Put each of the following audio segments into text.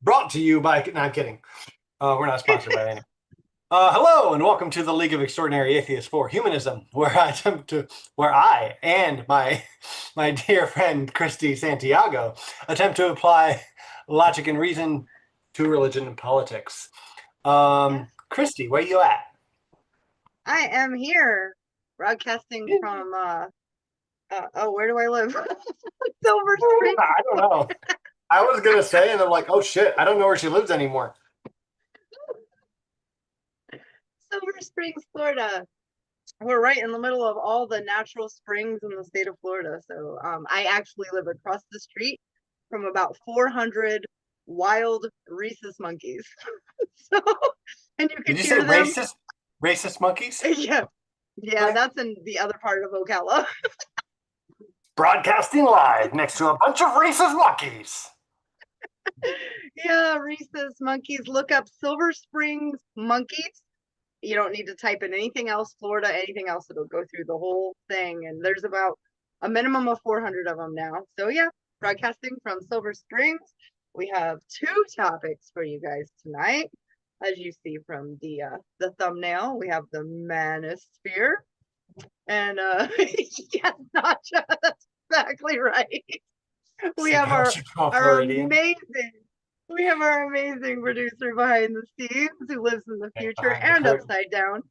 Brought to you by, no, I'm kidding. We're not sponsored by any. Hello and welcome to the League of Extraordinary Atheists for Humanism, where I and my dear friend Christy Santiago attempt to apply logic and reason to religion and politics. Yes, Christy, where you at? I am here broadcasting from where do I live? Silver Spring, I don't know. I was gonna say, and I'm like, oh shit, I don't know where she lives anymore. Silver Springs, Florida. We're right in the middle of all the natural springs in the state of Florida. So I actually live across the street from about 400 wild rhesus monkeys. So, and you Did can you say hear them. racist? Racist monkeys? Yeah, yeah, Okay. that's in the other part of Ocala. Broadcasting live next to a bunch of racist monkeys. Yeah, rhesus monkeys. Look up Silver Springs monkeys. You don't need to type in anything else, Florida, anything else. It'll go through the whole thing. And there's about a minimum of 400 of them now. So, yeah, broadcasting from Silver Springs. We have two topics for you guys tonight. As you see from the thumbnail, we have the manosphere. And yes, Nacha, that's exactly right. We have Chicago, our Floridian. amazing we have our amazing producer behind the scenes who lives in the Okay, future behind the and curtain. upside down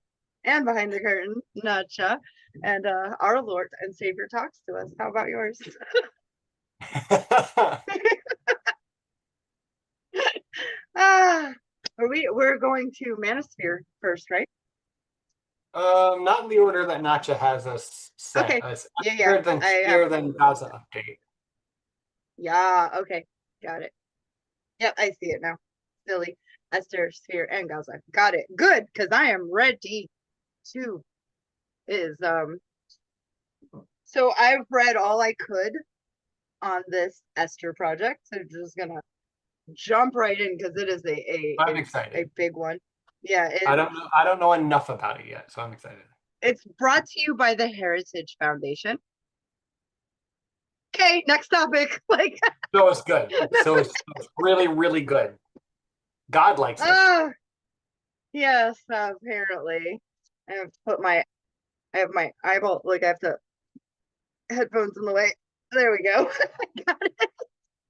and behind the curtain, Nacha. And our Lord and Savior talks to us. How about yours? ah, we're going to Manosphere first, right? Not in the order that Nacha has us set. Okay. As Yeah, yeah. here than I have here than Gaza update. yeah, okay. Got it. Yep, I see it now. Silly. Esther, Sphere, and Gaza. Got it. Good, because I am ready to is so I've read all I could on this Esther project. So just gonna jump right in because it is I'm a excited. big one. Yeah, I don't know enough about it yet, so I'm excited. it's brought to you by the Heritage Foundation. Okay, next topic. Like So it's good. It's really, really good. God likes it. oh yes, apparently. I have to put my I have my eyeball like I have to headphones in the way. There we go. I got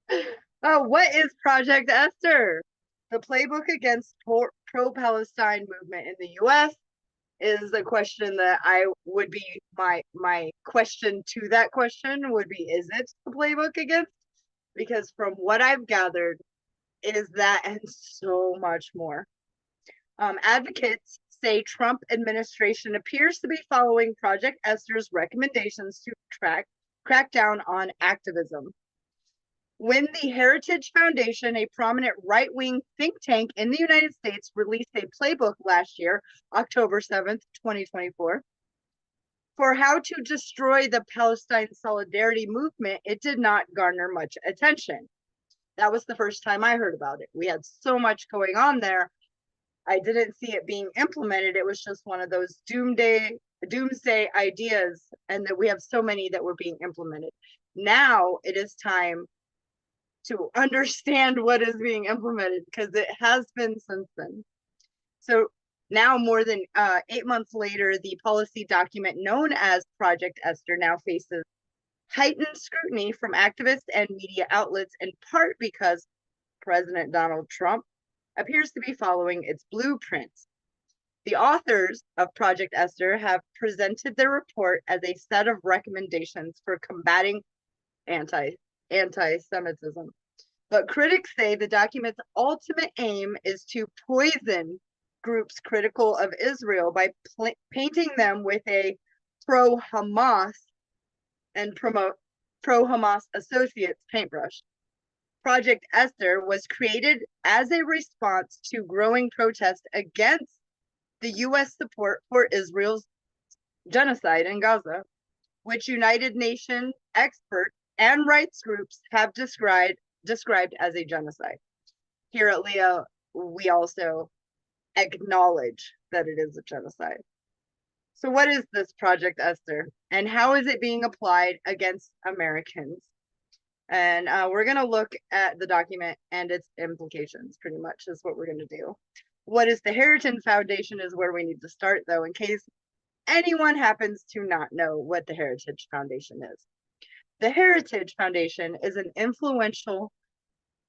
it. What is Project Esther? The playbook against pro-Palestine movement in the U.S. is a question that I would be my question to that question would be: is it the playbook against? Because from what I've gathered, it is that and so much more. Advocates say Trump administration appears to be following Project Esther's recommendations to crack down on activism. When the Heritage Foundation, a prominent right wing think tank in the United States, released a playbook last year, October 7th, 2024, for how to destroy the Palestine solidarity movement, it did not garner much attention. That was the first time I heard about it. We had so much going on there. I didn't see it being implemented. It was just one of those doomsday ideas, and that we have so many that were being implemented. Now it is time to understand what is being implemented because it has been since then. So now, more than 8 months later, the policy document known as Project Esther now faces heightened scrutiny from activists and media outlets, in part because President Donald Trump appears to be following its blueprints. The authors of Project Esther have presented their report as a set of recommendations for combating anti anti Semitism. But critics say the document's ultimate aim is to poison groups critical of Israel by painting them with a pro Hamas and pro Hamas associates paintbrush. Project Esther was created as a response to growing protest against the U.S. support for Israel's genocide in Gaza, which United Nations experts and rights groups have described as a genocide. Here at LEAH, we also acknowledge that it is a genocide. So, what is this Project Esther, and how is it being applied against Americans? And we're going to look at the document and its implications, pretty much, is what we're going to do. What is the Heritage Foundation is where we need to start, though, in case anyone happens to not know what the Heritage Foundation is. The Heritage Foundation is an influential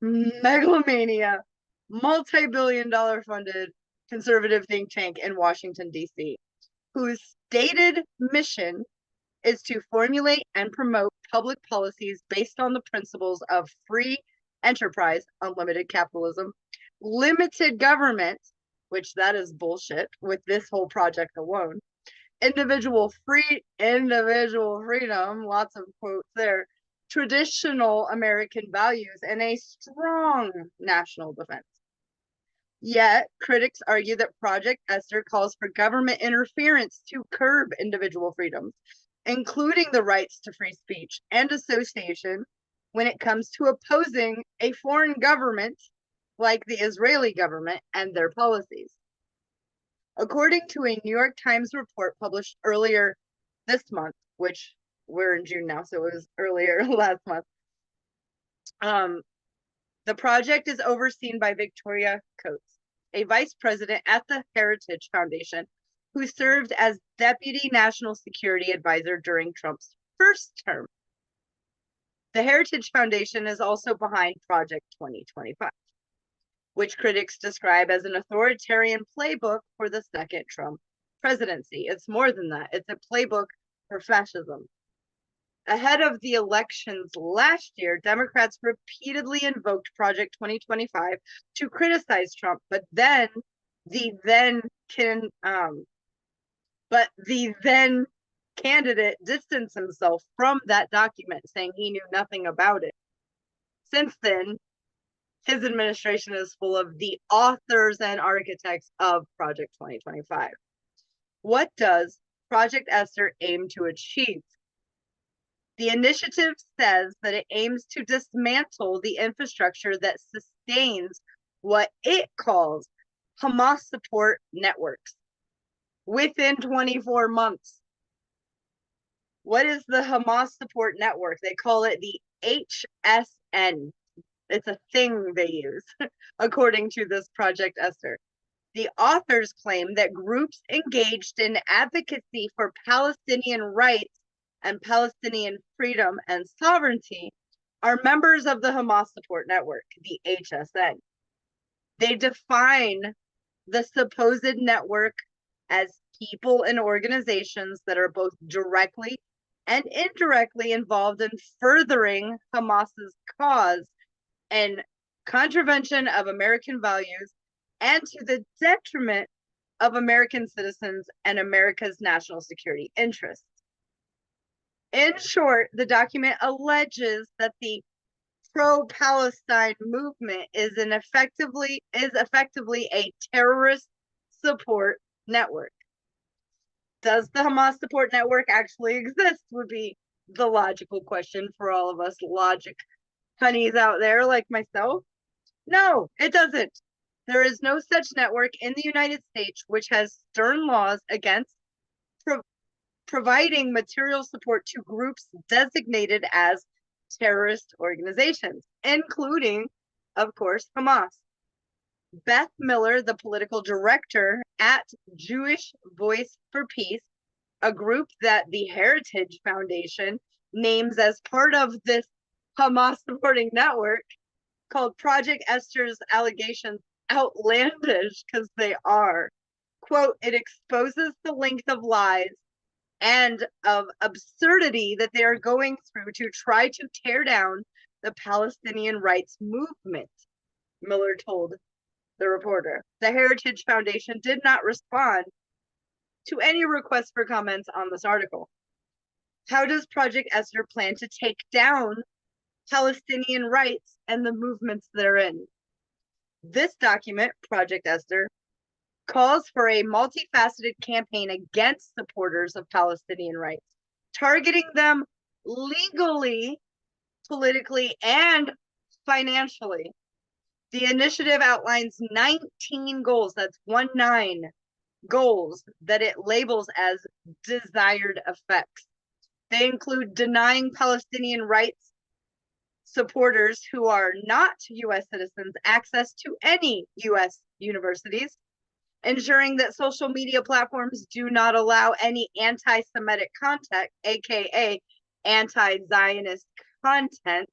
megalomania, multi-billion-dollar funded conservative think tank in Washington, D.C., whose stated mission is to formulate and promote public policies based on the principles of free enterprise, unlimited capitalism, limited government, which that is bullshit with this whole project alone, individual freedom, lots of quotes there, traditional American values, and a strong national defense. Yet, critics argue that Project Esther calls for government interference to curb individual freedoms, including the rights to free speech and association, when it comes to opposing a foreign government like the Israeli government and their policies. According to a New York Times report published earlier this month, which we're in June now, so it was earlier last month, the project is overseen by Victoria Coates, a vice president at the Heritage Foundation, who served as Deputy National Security Advisor during Trump's first term. The Heritage Foundation is also behind Project 2025, which critics describe as an authoritarian playbook for the second Trump presidency. It's more than that. It's a playbook for fascism. Ahead of the elections last year, Democrats repeatedly invoked Project 2025 to criticize Trump, but the then candidate distanced himself from that document, saying he knew nothing about it. Since then, his administration is full of the authors and architects of Project 2025. What does Project Esther aim to achieve? The initiative says that it aims to dismantle the infrastructure that sustains what it calls Hamas support networks within 24 months. What is the Hamas support network? They call it the HSN. It's a thing they use, according to this Project Esther. The authors claim that groups engaged in advocacy for Palestinian rights and Palestinian freedom and sovereignty are members of the Hamas support network, the HSN. They define the supposed network as people and organizations that are both directly and indirectly involved in furthering Hamas's cause and contravention of American values and to the detriment of American citizens and America's national security interests. In short, the document alleges that the pro-Palestine movement is effectively a terrorist support network. Does the Hamas support network actually exist would be the logical question for all of us logic honeys out there like myself. No, it doesn't. There is no such network in the United States which has stern laws against providing material support to groups designated as terrorist organizations, including, of course, Hamas. Beth Miller, the political director at Jewish Voice for Peace, a group that the Heritage Foundation names as part of this Hamas supporting network, called Project Esther's allegations outlandish, because they are. Quote, it exposes the length of lies and of absurdity that they are going through to try to tear down the Palestinian rights movement, Miller told the reporter. The Heritage Foundation did not respond to any requests for comments on this article. How does Project Esther plan to take down Palestinian rights and the movements therein? This document, Project Esther, calls for a multifaceted campaign against supporters of Palestinian rights, targeting them legally, politically, and financially. The initiative outlines 19 goals, that's 19 goals, that it labels as desired effects. They include denying Palestinian rights supporters who are not U.S. citizens access to any U.S. universities, ensuring that social media platforms do not allow any anti-Semitic content, aka anti-Zionist content,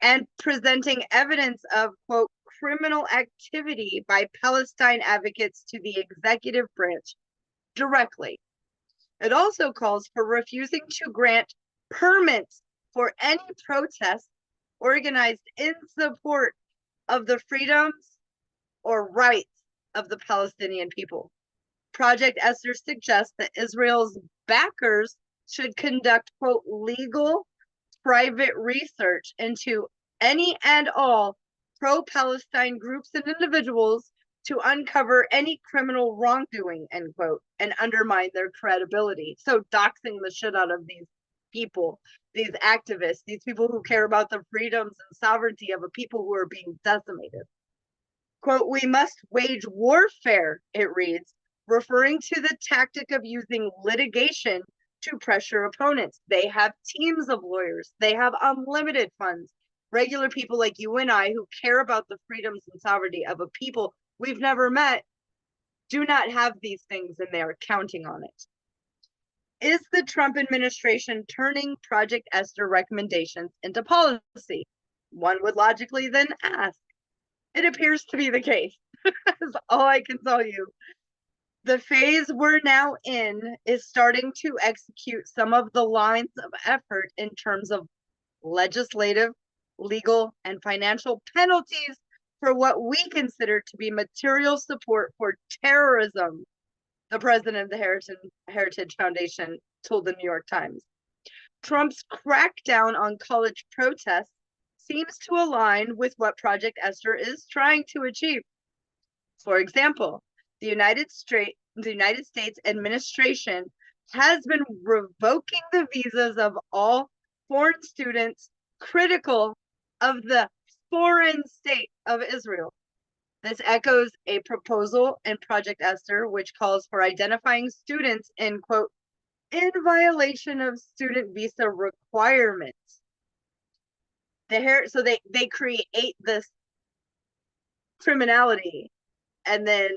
and presenting evidence of, quote, criminal activity by Palestine advocates to the executive branch directly. It also calls for refusing to grant permits for any protests organized in support of the freedoms or rights of the Palestinian people. Project Esther suggests that Israel's backers should conduct, quote, legal private research into any and all pro-Palestine groups and individuals to uncover any criminal wrongdoing, end quote, and undermine their credibility. So doxing the shit out of these people, these activists, these people who care about the freedoms and sovereignty of a people who are being decimated. Quote, we must wage warfare, it reads, referring to the tactic of using litigation to pressure opponents. They have teams of lawyers. They have unlimited funds. Regular people like you and I who care about the freedoms and sovereignty of a people we've never met do not have these things, and they are counting on it. Is the Trump administration turning Project Esther recommendations into policy? One would logically then ask. It appears to be the case. That's all I can tell you. The phase we're now in is starting to execute some of the lines of effort in terms of legislative, legal, and financial penalties for what we consider to be material support for terrorism, the president of the Heritage Foundation told the New York Times. Trump's crackdown on college protests seems to align with what Project Esther is trying to achieve. For example, the United States administration has been revoking the visas of all foreign students critical of the foreign state of Israel. This echoes a proposal in Project Esther, which calls for identifying students in, quote, in violation of student visa requirements. So they create this criminality, and then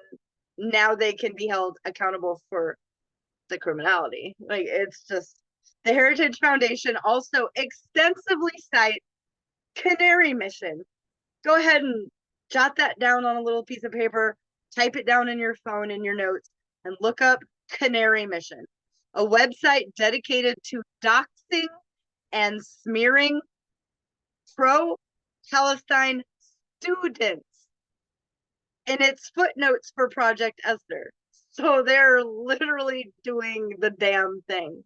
now they can be held accountable for the criminality. Like, it's just, the Heritage Foundation also extensively cites Canary Mission. Go ahead and jot that down on a little piece of paper, type it down in your phone in your notes, and look up Canary Mission, a website dedicated to doxing and smearing pro-Palestine students in its footnotes for Project Esther. So they're literally doing the damn thing.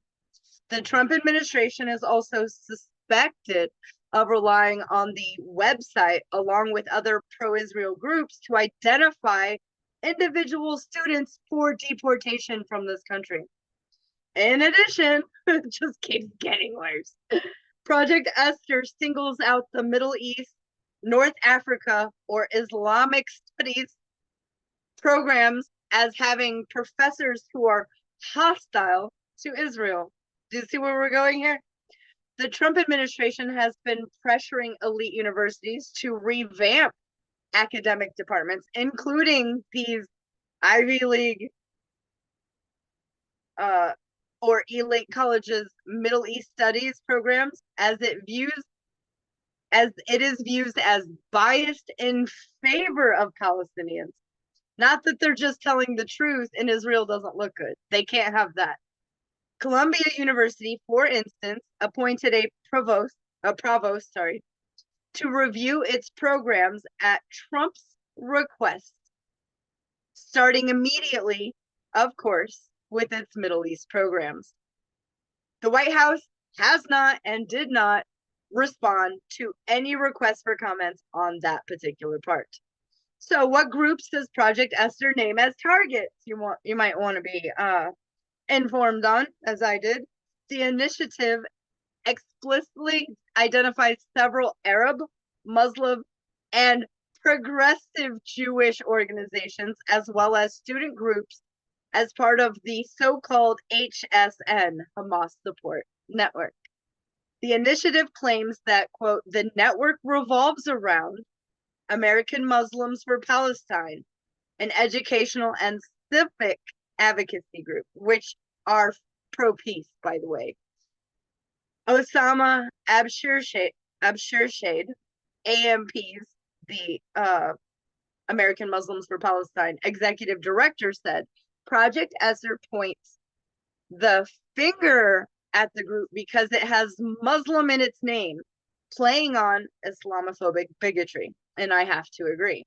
The Trump administration is also suspected of relying on the website along with other pro-Israel groups to identify individual students for deportation from this country. In addition, it just keeps getting worse. Project Esther singles out the Middle East, North Africa, or Islamic studies programs as having professors who are hostile to Israel. Do you see where we're going here? The Trump administration has been pressuring elite universities to revamp academic departments, including these Ivy League or elite colleges Middle East studies programs, as it is viewed as biased in favor of Palestinians. Not that they're just telling the truth and Israel doesn't look good. They can't have that. Columbia University, for instance, appointed a provost, to review its programs at Trump's request, starting immediately, of course, with its Middle East programs. The White House has not and did not respond to any requests for comments on that particular part. So what groups does Project Esther name as targets? You might want to be informed on, as I did. The initiative explicitly identifies several Arab, Muslim, and progressive Jewish organizations, as well as student groups, as part of the so-called HSN, Hamas Support Network. The initiative claims that, quote, the network revolves around American Muslims for Palestine, an educational and civic advocacy group, which are pro-peace, by the way. Osama Abshirshade, AMP's, the American Muslims for Palestine executive director, said Project Esther points the finger at the group because it has Muslim in its name, playing on Islamophobic bigotry. And I have to agree.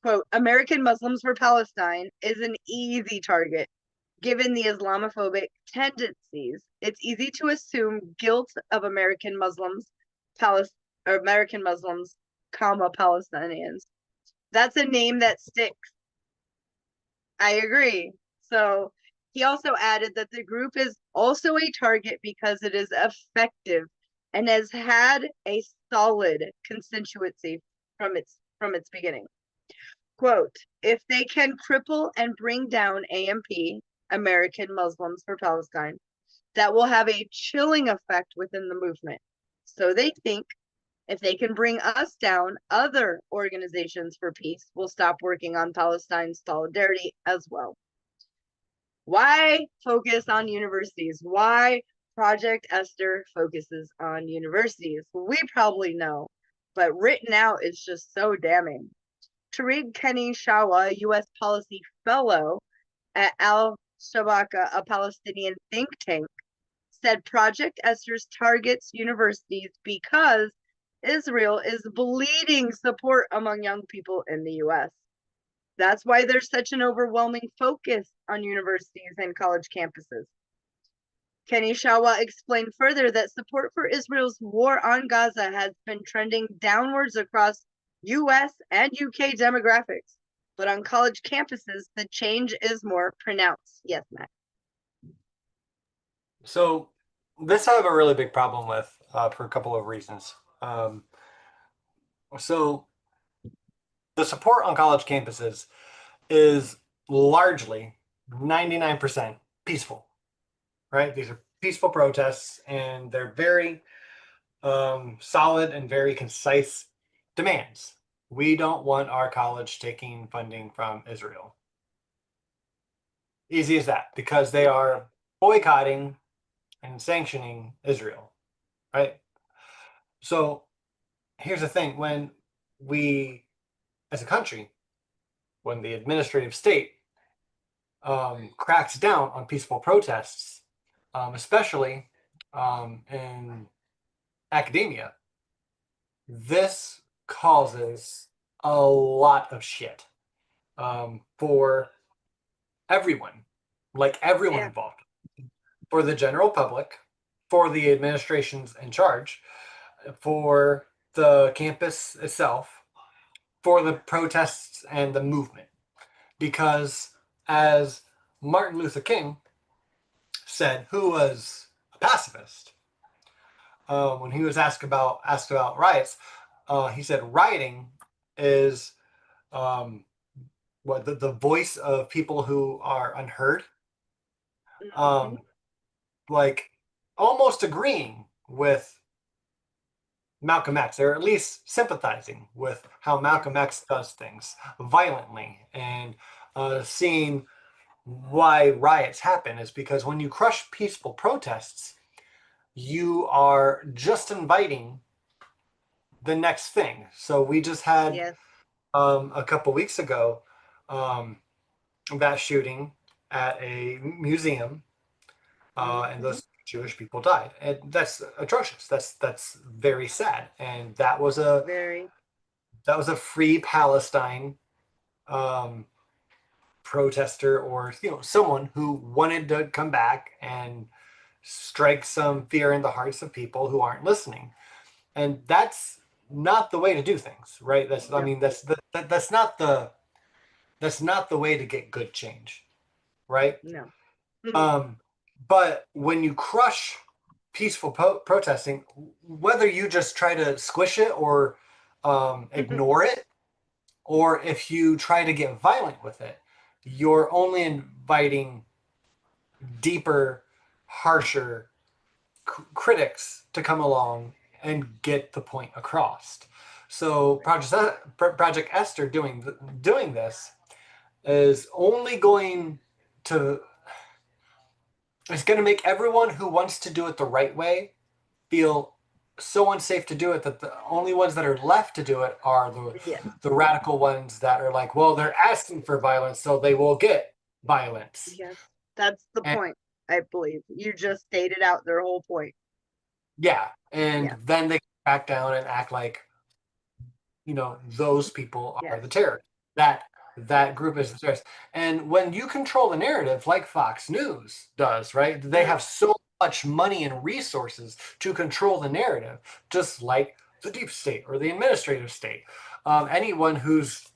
Quote, American Muslims for Palestine is an easy target. Given the Islamophobic tendencies, it's easy to assume guilt of American Muslims, comma, Palestinians. That's a name that sticks. I agree. So he also added that the group is also a target because it is effective and has had a solid constituency from its beginning. Quote, if they can cripple and bring down AMP, American Muslims for Palestine, that will have a chilling effect within the movement. So they think if they can bring us down, other organizations for peace will stop working on Palestine's solidarity as well. Why focus on universities? Why Project Esther focuses on universities? We probably know, but written out is just so damning. Tariq Kenny Shawa, U.S. Policy Fellow at Al-Shabaka, a Palestinian think tank, said Project Esther's targets universities because Israel is bleeding support among young people in the U.S. That's why there's such an overwhelming focus on universities and college campuses. Kenny Shawa explained further that support for Israel's war on Gaza has been trending downwards across US and UK demographics, but on college campuses, the change is more pronounced. Yes, Matt. So this I have a really big problem with for a couple of reasons. So the support on college campuses is largely 99% peaceful, right? These are peaceful protests, and they're very solid and very concise demands. We don't want our college taking funding from Israel. Easy as that, because they are boycotting and sanctioning Israel, right? So here's the thing, when we, as a country, when the administrative state cracks down on peaceful protests, especially in academia, this causes a lot of shit for everyone, like everyone involved, for the general public, for the administrations in charge, for the campus itself, for the protests and the movement. Because as Martin Luther King said, who was a pacifist, when he was asked about riots, he said rioting is what the voice of people who are unheard, like almost agreeing with Malcolm X, or at least sympathizing with how Malcolm X does things violently, and seeing why riots happen is because when you crush peaceful protests, you are just inviting the next thing. So we just had a couple weeks ago that shooting at a museum, and those Jewish people died, and that's atrocious. That's very sad, and that was a free Palestine protester, or someone who wanted to come back and strike some fear in the hearts of people who aren't listening. And that's not the way to do things, right? I mean, that's not the way to get good change, right? No. But when you crush peaceful protesting, whether you just try to squish it or ignore it, or if you try to get violent with it, you're only inviting deeper, harsher critics to come along and get the point across. So Project Esther doing this is only going to it's going to make everyone who wants to do it the right way feel so unsafe to do it that the only ones that are left to do it are Yes. the radical ones that are like, well, they're asking for violence, so they will get violence. Yes. That's the And point, I believe. You just stated out their whole point. yeah, and Yeah. then they back down and act like, those people are Yes. the terrorists. That group is the terrorists. And when you control the narrative, like Fox News does, right? They have so much money and resources to control the narrative, just like the deep state or the administrative state. Anyone who's,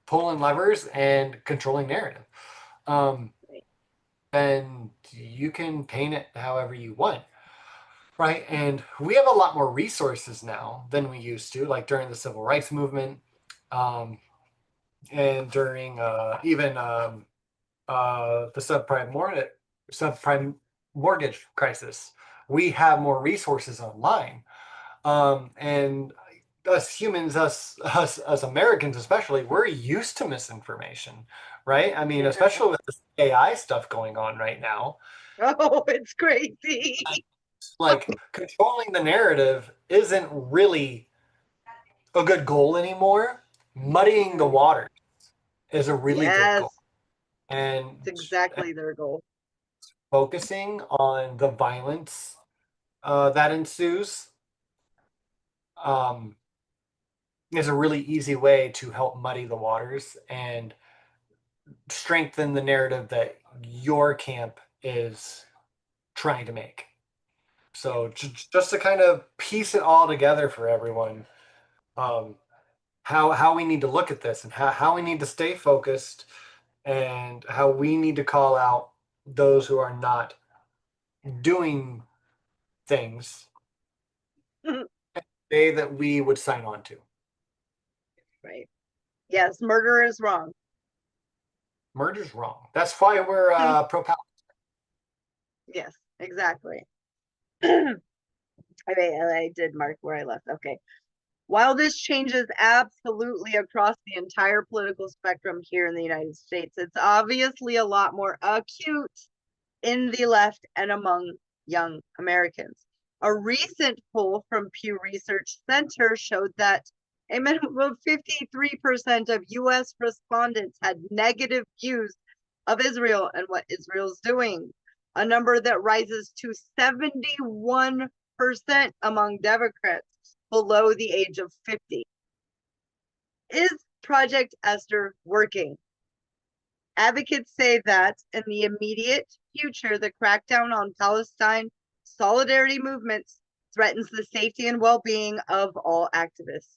pulling levers and controlling narrative, then you can paint it however you want. Right. And we have a lot more resources now than we used to, like during the civil rights movement, and during even the subprime mortgage crisis. We have more resources online. And us humans, us as Americans especially, we're used to misinformation, right? I mean, Yeah. especially with this AI stuff going on right now. Oh, it's crazy. Like controlling the narrative isn't really a good goal anymore. Muddying the water is a really good Yes. goal. And It's exactly their goal. focusing on the violence that ensues um, is a really easy way to help muddy the waters and strengthen the narrative that your camp is trying to make. So just to kind of piece it all together for everyone, um, how we need to look at this and how we need to stay focused and how we need to call out those who are not doing things say that we would sign on to. Right. Yes, murder is wrong. Murder's wrong. That's why we're pro-Palestine. Yes, exactly. I did mark where I left. Okay. While this changes absolutely across the entire political spectrum here in the United States, it's obviously a lot more acute in the left and among young Americans. A recent poll from Pew Research Center showed that a minimum of 53% of US respondents had negative views of Israel and what Israel's doing, a number that rises to 71% among Democrats below the age of 50. Is Project Esther working? Advocates say that in the immediate future, the crackdown on Palestine solidarity movements threatens the safety and well-being of all activists,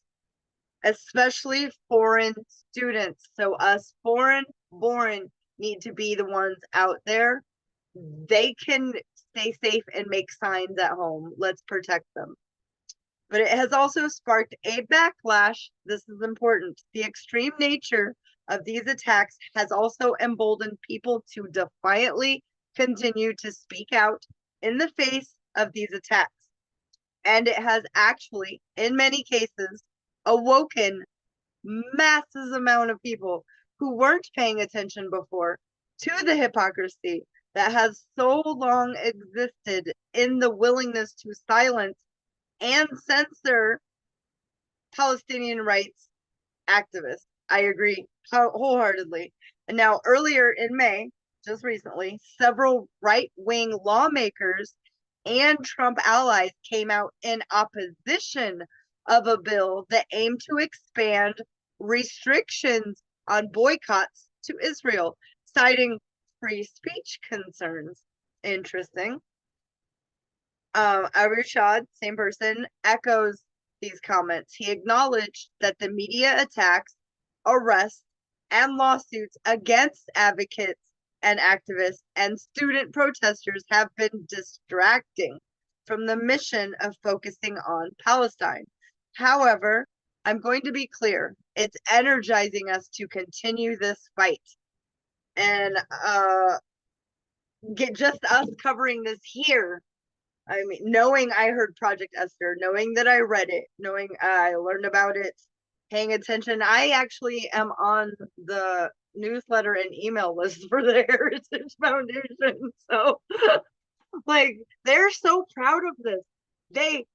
especially foreign students. So us foreign-born need to be the ones out there. They can stay safe and make signs at home. Let's protect them. But it has also sparked a backlash. This is important. The extreme nature of these attacks has also emboldened people to defiantly continue to speak out in the face of these attacks. And it has actually, in many cases, awoken masses amount of people who weren't paying attention before to the hypocrisy that has so long existed in the willingness to silence and censor Palestinian rights activists. I agree wholeheartedly. And now, earlier in May, just recently, several right wing lawmakers and Trump allies came out in opposition of a bill that aimed to expand restrictions on boycotts to Israel, citing free speech concerns. Interesting. Arushad, same person, echoes these comments. He acknowledged that the media attacks, arrests, and lawsuits against advocates and activists and student protesters have been distracting from the mission of focusing on Palestine. However, I'm going to be clear, it's energizing us to continue this fight. And get just us covering this here. I mean, knowing I heard Project Esther, knowing that I read it, knowing I learned about it, paying attention. I actually am on the newsletter and email list for the Heritage Foundation. So, like, they're so proud of this. They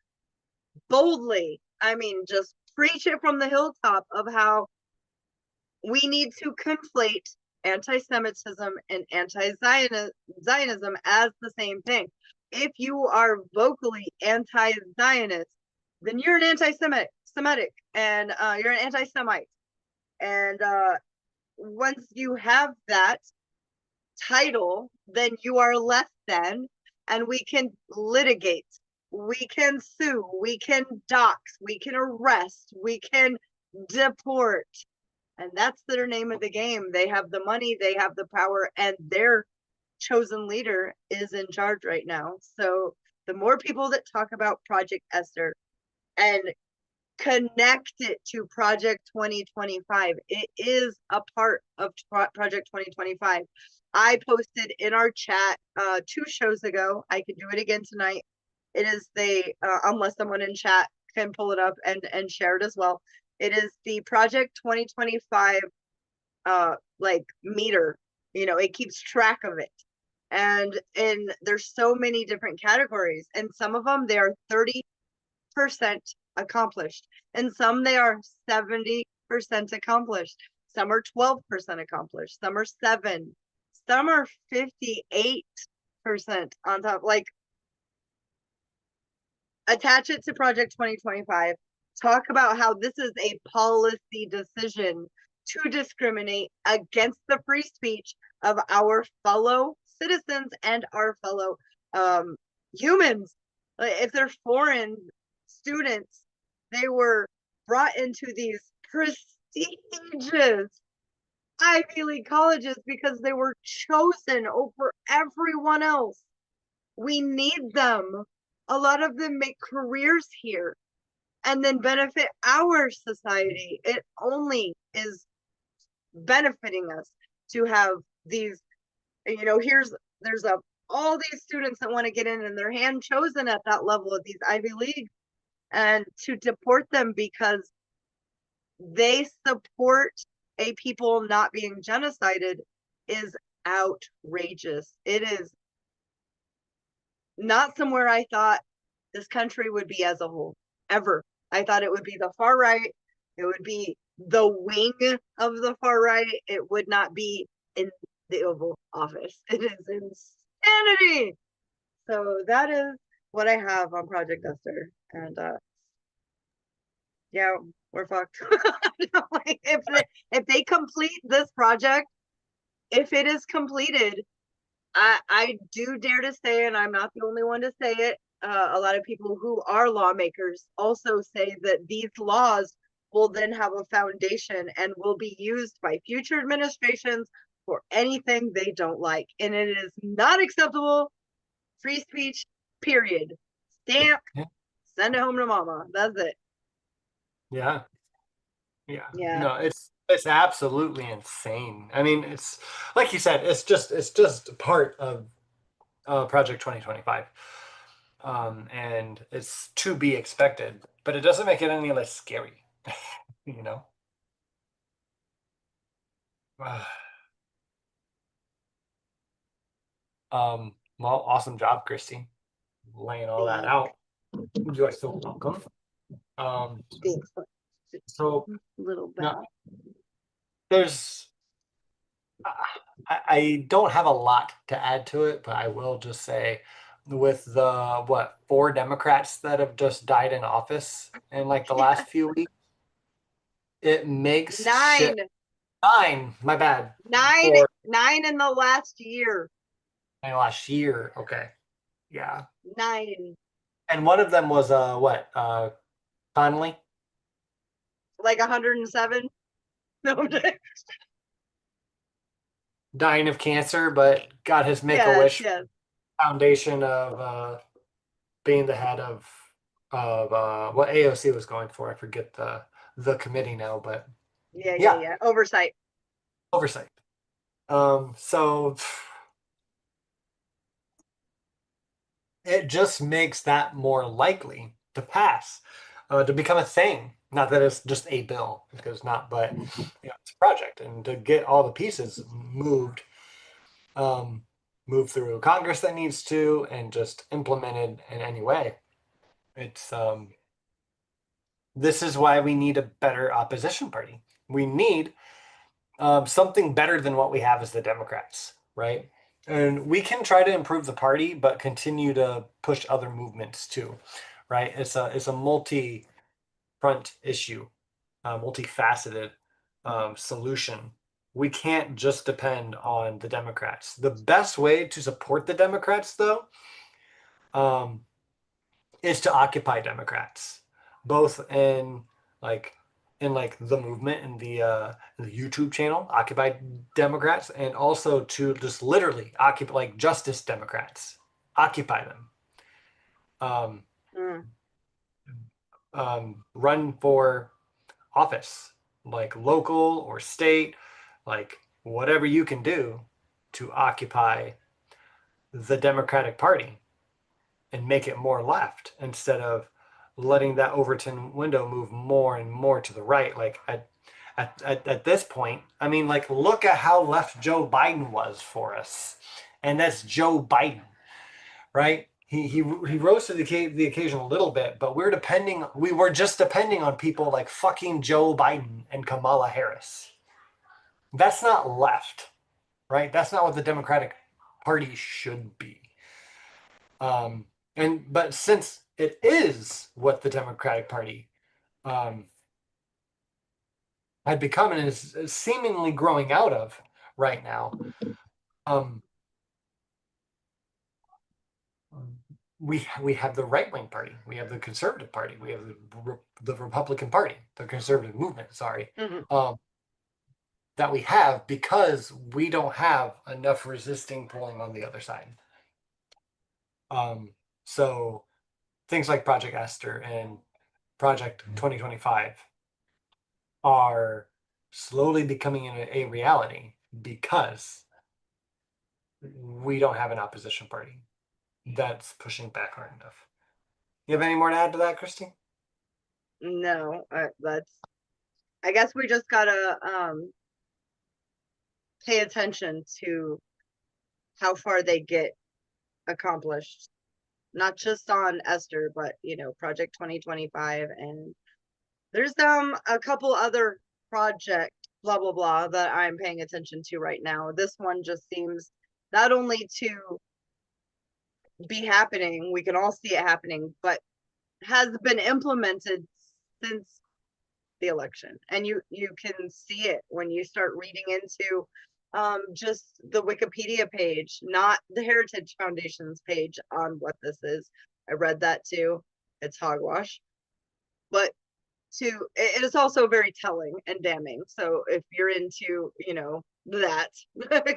boldly, I mean, just preach it from the hilltop of how we need to conflate anti-Semitism and anti-Zionism as the same thing. If you are vocally anti-Zionist, then you're an anti-Semitic, and you're an anti-Semite. And once you have that title, then you are less than, and we can litigate, we can sue, we can dox, we can arrest, we can deport. And that's their name of the game. They have the money, they have the power, and their chosen leader is in charge right now. So the more people that talk about Project Esther and connect it to Project 2025, it is a part of Project 2025. I posted in our chat 2 shows ago. I could do it again tonight. It is the unless someone in chat can pull it up and share it as well. It is the Project 2025 like meter. You know, it keeps track of it. And there's so many different categories, and some of them they are 30% accomplished, and some they are 70% accomplished. Some are 12% accomplished. Some are 7. Some are 58% on top. Like, attach it to Project 2025. Talk about how this is a policy decision to discriminate against the free speech of our fellow citizens and our fellow humans. If they're foreign students, they were brought into these prestigious Ivy League colleges because they were chosen over everyone else. We need them. A lot of them make careers here and then benefit our society. It only is benefiting us to have these, you know, there's all these students that want to get in and they're hand chosen at that level of these Ivy League, and to deport them because they support a people not being genocided is outrageous. It is not somewhere I thought this country would be as a whole, ever. I thought it would be the far right. It would be the wing of the far right. It would not be in the Oval Office. It is insanity. So that is what I have on Project Esther. And yeah, we're fucked. Like, if they complete this project, if it is completed, I do dare to say, and I'm not the only one to say it, a lot of people who are lawmakers also say that these laws will then have a foundation and will be used by future administrations for anything they don't like. And it is not acceptable. Free speech, period. Stamp, Yeah. send it home to mama. That's it. Yeah. Yeah. Yeah. No, it's absolutely insane. I mean, it's like you said, it's just part of Project 2025. And it's to be expected, but it doesn't make it any less scary, you know? Well, awesome job, Christy, laying all that out. You are so welcome. Thanks. So Little bit. now, there's I don't have a lot to add to it, but I will just say with the 4 Democrats that have just died in office in like the last few weeks, it makes 9. 9, my bad. 9 For 9 in the last year. last year. Okay. Yeah. 9. And one of them was Conley. Like 107. No. Dying of cancer, but got his Make-A-Wish Yes. Foundation of being the head of what AOC was going for. I forget the committee now, but Yeah. Oversight. oversight. So it just makes that more likely to pass, to become a thing. Not that it's just a bill, because it's not, but it's a project, and to get all the pieces um, moved through Congress that needs to, and just implemented in any way. It's This is why we need a better opposition party. We need something better than what we have as the Democrats, right? And we can try to improve the party, but continue to push other movements too, right? It's a multi-front issue, multifaceted solution. We can't just depend on the Democrats. The best way to support the Democrats, though, um, is to occupy Democrats, both like like the movement and the YouTube channel, Occupy Democrats, and also to just literally occupy, like Justice Democrats, occupy them. Um, Mm. Run for office, like local or state, like whatever you can do to occupy the Democratic Party and make it more left instead of letting that Overton window move more and more to the right. Like at this point, I mean, like look at how left Joe Biden was for us, and that's Joe Biden, right? He rose to the occasion a little bit, but we were just depending on people like fucking Joe Biden and Kamala Harris. That's not left, right? That's not what the Democratic Party should be. Um, but since it is what the Democratic Party um, had become and is seemingly growing out of right now, um, we have the right wing party, we have the conservative party, we have the Republican Party, the conservative movement. Sorry, Mhm. um, that we have because we don't have enough resisting pulling on the other side. So things like Project Esther and Project 2025 are slowly becoming a reality because we don't have an opposition party that's pushing back hard enough. You have any more to add to that, Christy? No, that's. I guess we just gotta pay attention to how far they get accomplished, not just on Esther, but Project 2025, and there's a couple other project blah blah blah that I'm paying attention to right now. This one just seems not only to be happening, we can all see it happening, but has been implemented since the election, and you can see it when you start reading into just the Wikipedia page, not the Heritage Foundation's page on what this is. I read that too. It's hogwash, but it is also very telling and damning. So if you're into that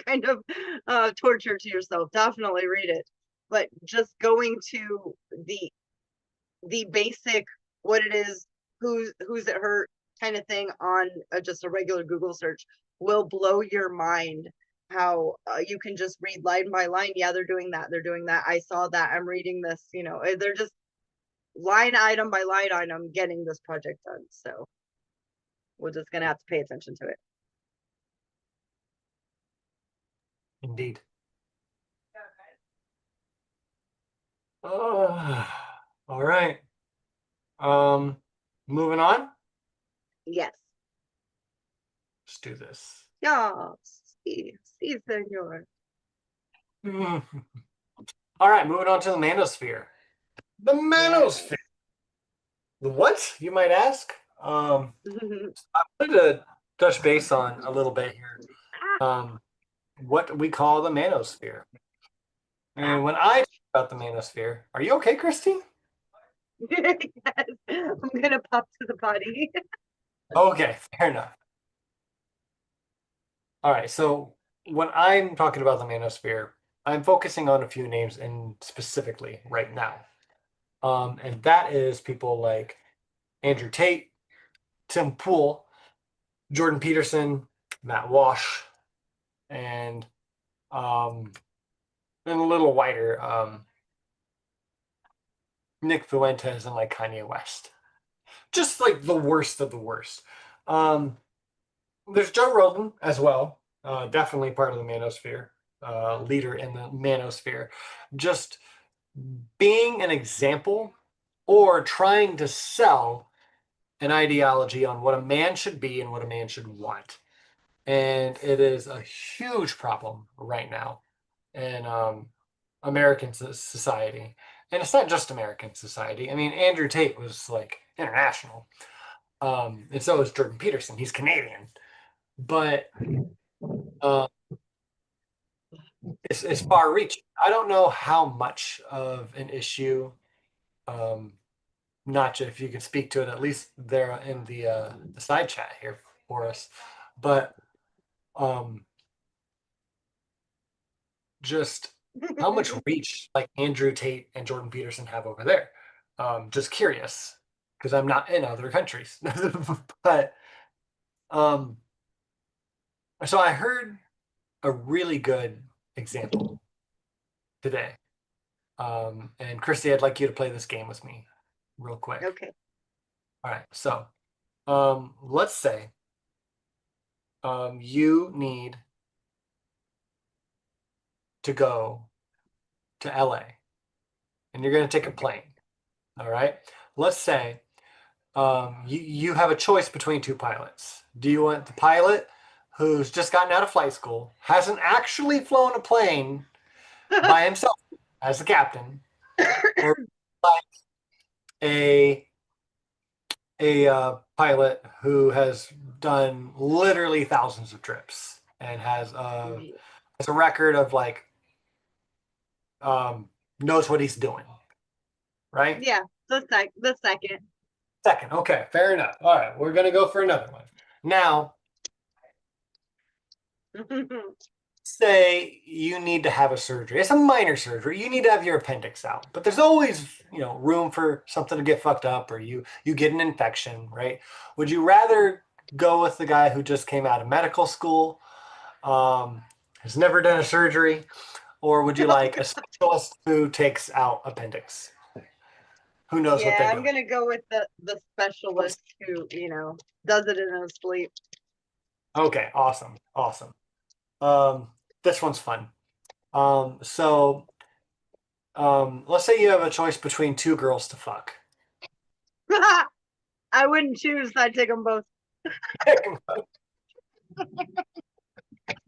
kind of torture to yourself, definitely read it. But just going to the basic what it is, who's it hurt kind of thing on just a regular Google search will blow your mind. How you can just read line by line. Yeah, they're doing that. They're doing that. I saw that. I'm reading this. They're just line item by line item getting this project done. So we're just gonna have to pay attention to it. Indeed. Oh, all right. Um, Moving on. Yes. Let's do this. Yeah. See, senor. All right, moving on to the manosphere. The Yes. manosphere. The what, you might ask? I wanted to touch base on a little bit here. What we call the manosphere. And when I talk about the manosphere, are you okay, Christy? Yes. I'm gonna pop to the potty. Okay, fair enough. All right, so when I'm talking about the manosphere, I'm focusing on a few names and specifically right now. And that is people like Andrew Tate, Tim Pool, Jordan Peterson, Matt Walsh, and um, and a little wider. Nick Fuentes and like Kanye West. Just like the worst of the worst. Um, there's Joe Rogan as well. Definitely part of the manosphere, leader in the manosphere. Just being an example or trying to sell an ideology on what a man should be and what a man should want. And it is a huge problem right now in American society. And it's not just American society. I mean, Andrew Tate was like international. And so is Jordan Peterson. He's Canadian. But uh, it's far reaching. I don't know how much of an issue, um, not if you can speak to it, at least there in the side chat here for us. But um, just how much reach like Andrew Tate and Jordan Peterson have over there. Just curious because I'm not in other countries. But um, so I heard a really good example today. And Christy, I'd like you to play this game with me real quick. Okay. All right. So let's say you need to go to LA and you're going to take a plane. All right. Let's say you have a choice between two pilots. Do you want the pilot who's just gotten out of flight school, hasn't actually flown a plane by himself as the captain, or like a pilot who has done literally thousands of trips and has a record of like knows what he's doing, right? Yeah, the second. Second, okay, fair enough. All right, we're gonna go for another one. Now, say you need to have a surgery. It's a minor surgery. You need to have your appendix out. But there's always, room for something to get fucked up or you get an infection, right? Would you rather go with the guy who just came out of medical school, has never done a surgery, or would you like a specialist who takes out appendix? Who knows what they're Yeah, I'm doing? gonna go with the specialist who, does it in his sleep. Okay, awesome. Awesome. Um, this one's fun. So let's say you have a choice between two girls to fuck. I wouldn't choose. I'd take them both.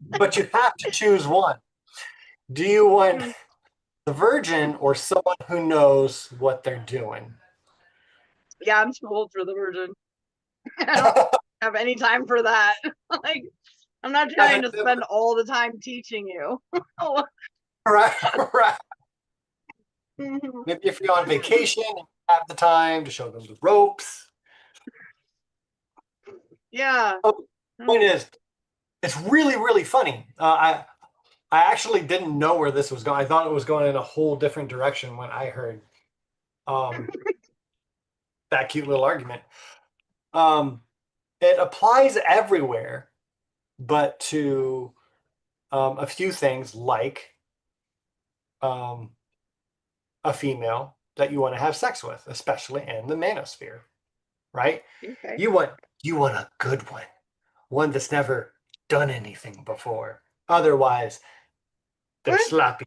But you have to choose one. Do you want Mm, the virgin or someone who knows what they're doing? Yeah, I'm too old for the virgin. I don't have any time for that. Like, I'm not trying to spend all the time teaching you. Right, right. Maybe if you're on vacation and you have the time to show them the ropes. Yeah. Oh, point is, it's really, really funny. I actually didn't know where this was going. I thought it was going in a whole different direction when I heard um, that cute little argument. Um, it applies everywhere, but to a few things like um, a female that you want to have sex with, especially in the manosphere, right? Okay. You want a good one that's never done anything before. Otherwise, they're What? sloppy,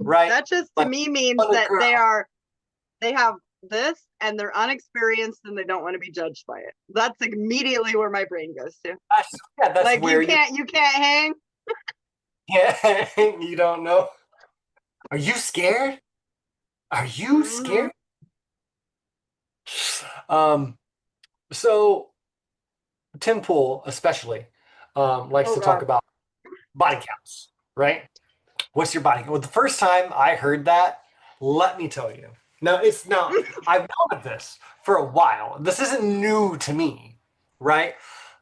right? That just to Like me means a that girl. they have this and they're unexperienced and they don't want to be judged by it. That's like immediately where my brain goes to. That's Like where you can't hang. yeah, you don't know. Are you scared? Are you Mm-hmm. scared? Um, so Tim Pool especially likes Oh to talk God. about body counts, right? What's your body count? Well, the first time I heard that, let me tell you. Now I've known of this for a while. This isn't new to me, right?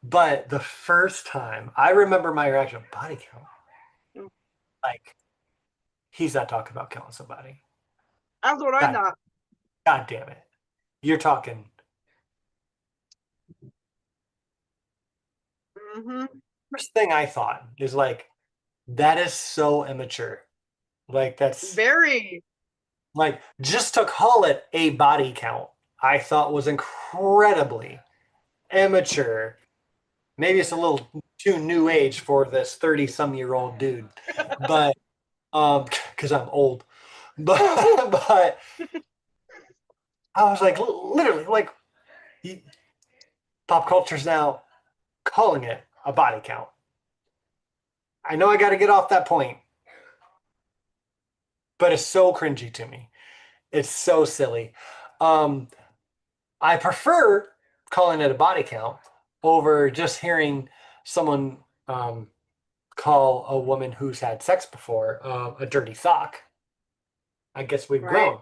But the first time I remember my reaction, body count, like he's not talking about killing somebody. That's what I God, thought. God damn it. You're talking. Mm-hmm. First thing I thought is like, that is so immature. Like that's Very. Like, just to call it a body count, I thought was incredibly immature. Maybe it's a little too new age for this 30-some-year-old dude, but because I'm old. But I was like, literally, like, pop culture's now calling it a body count. I know I got to get off that point, but it's so cringy to me. It's so silly. Um, I prefer calling it a body count over just hearing someone call a woman who's had sex before a dirty sock. I guess we've Right. grown.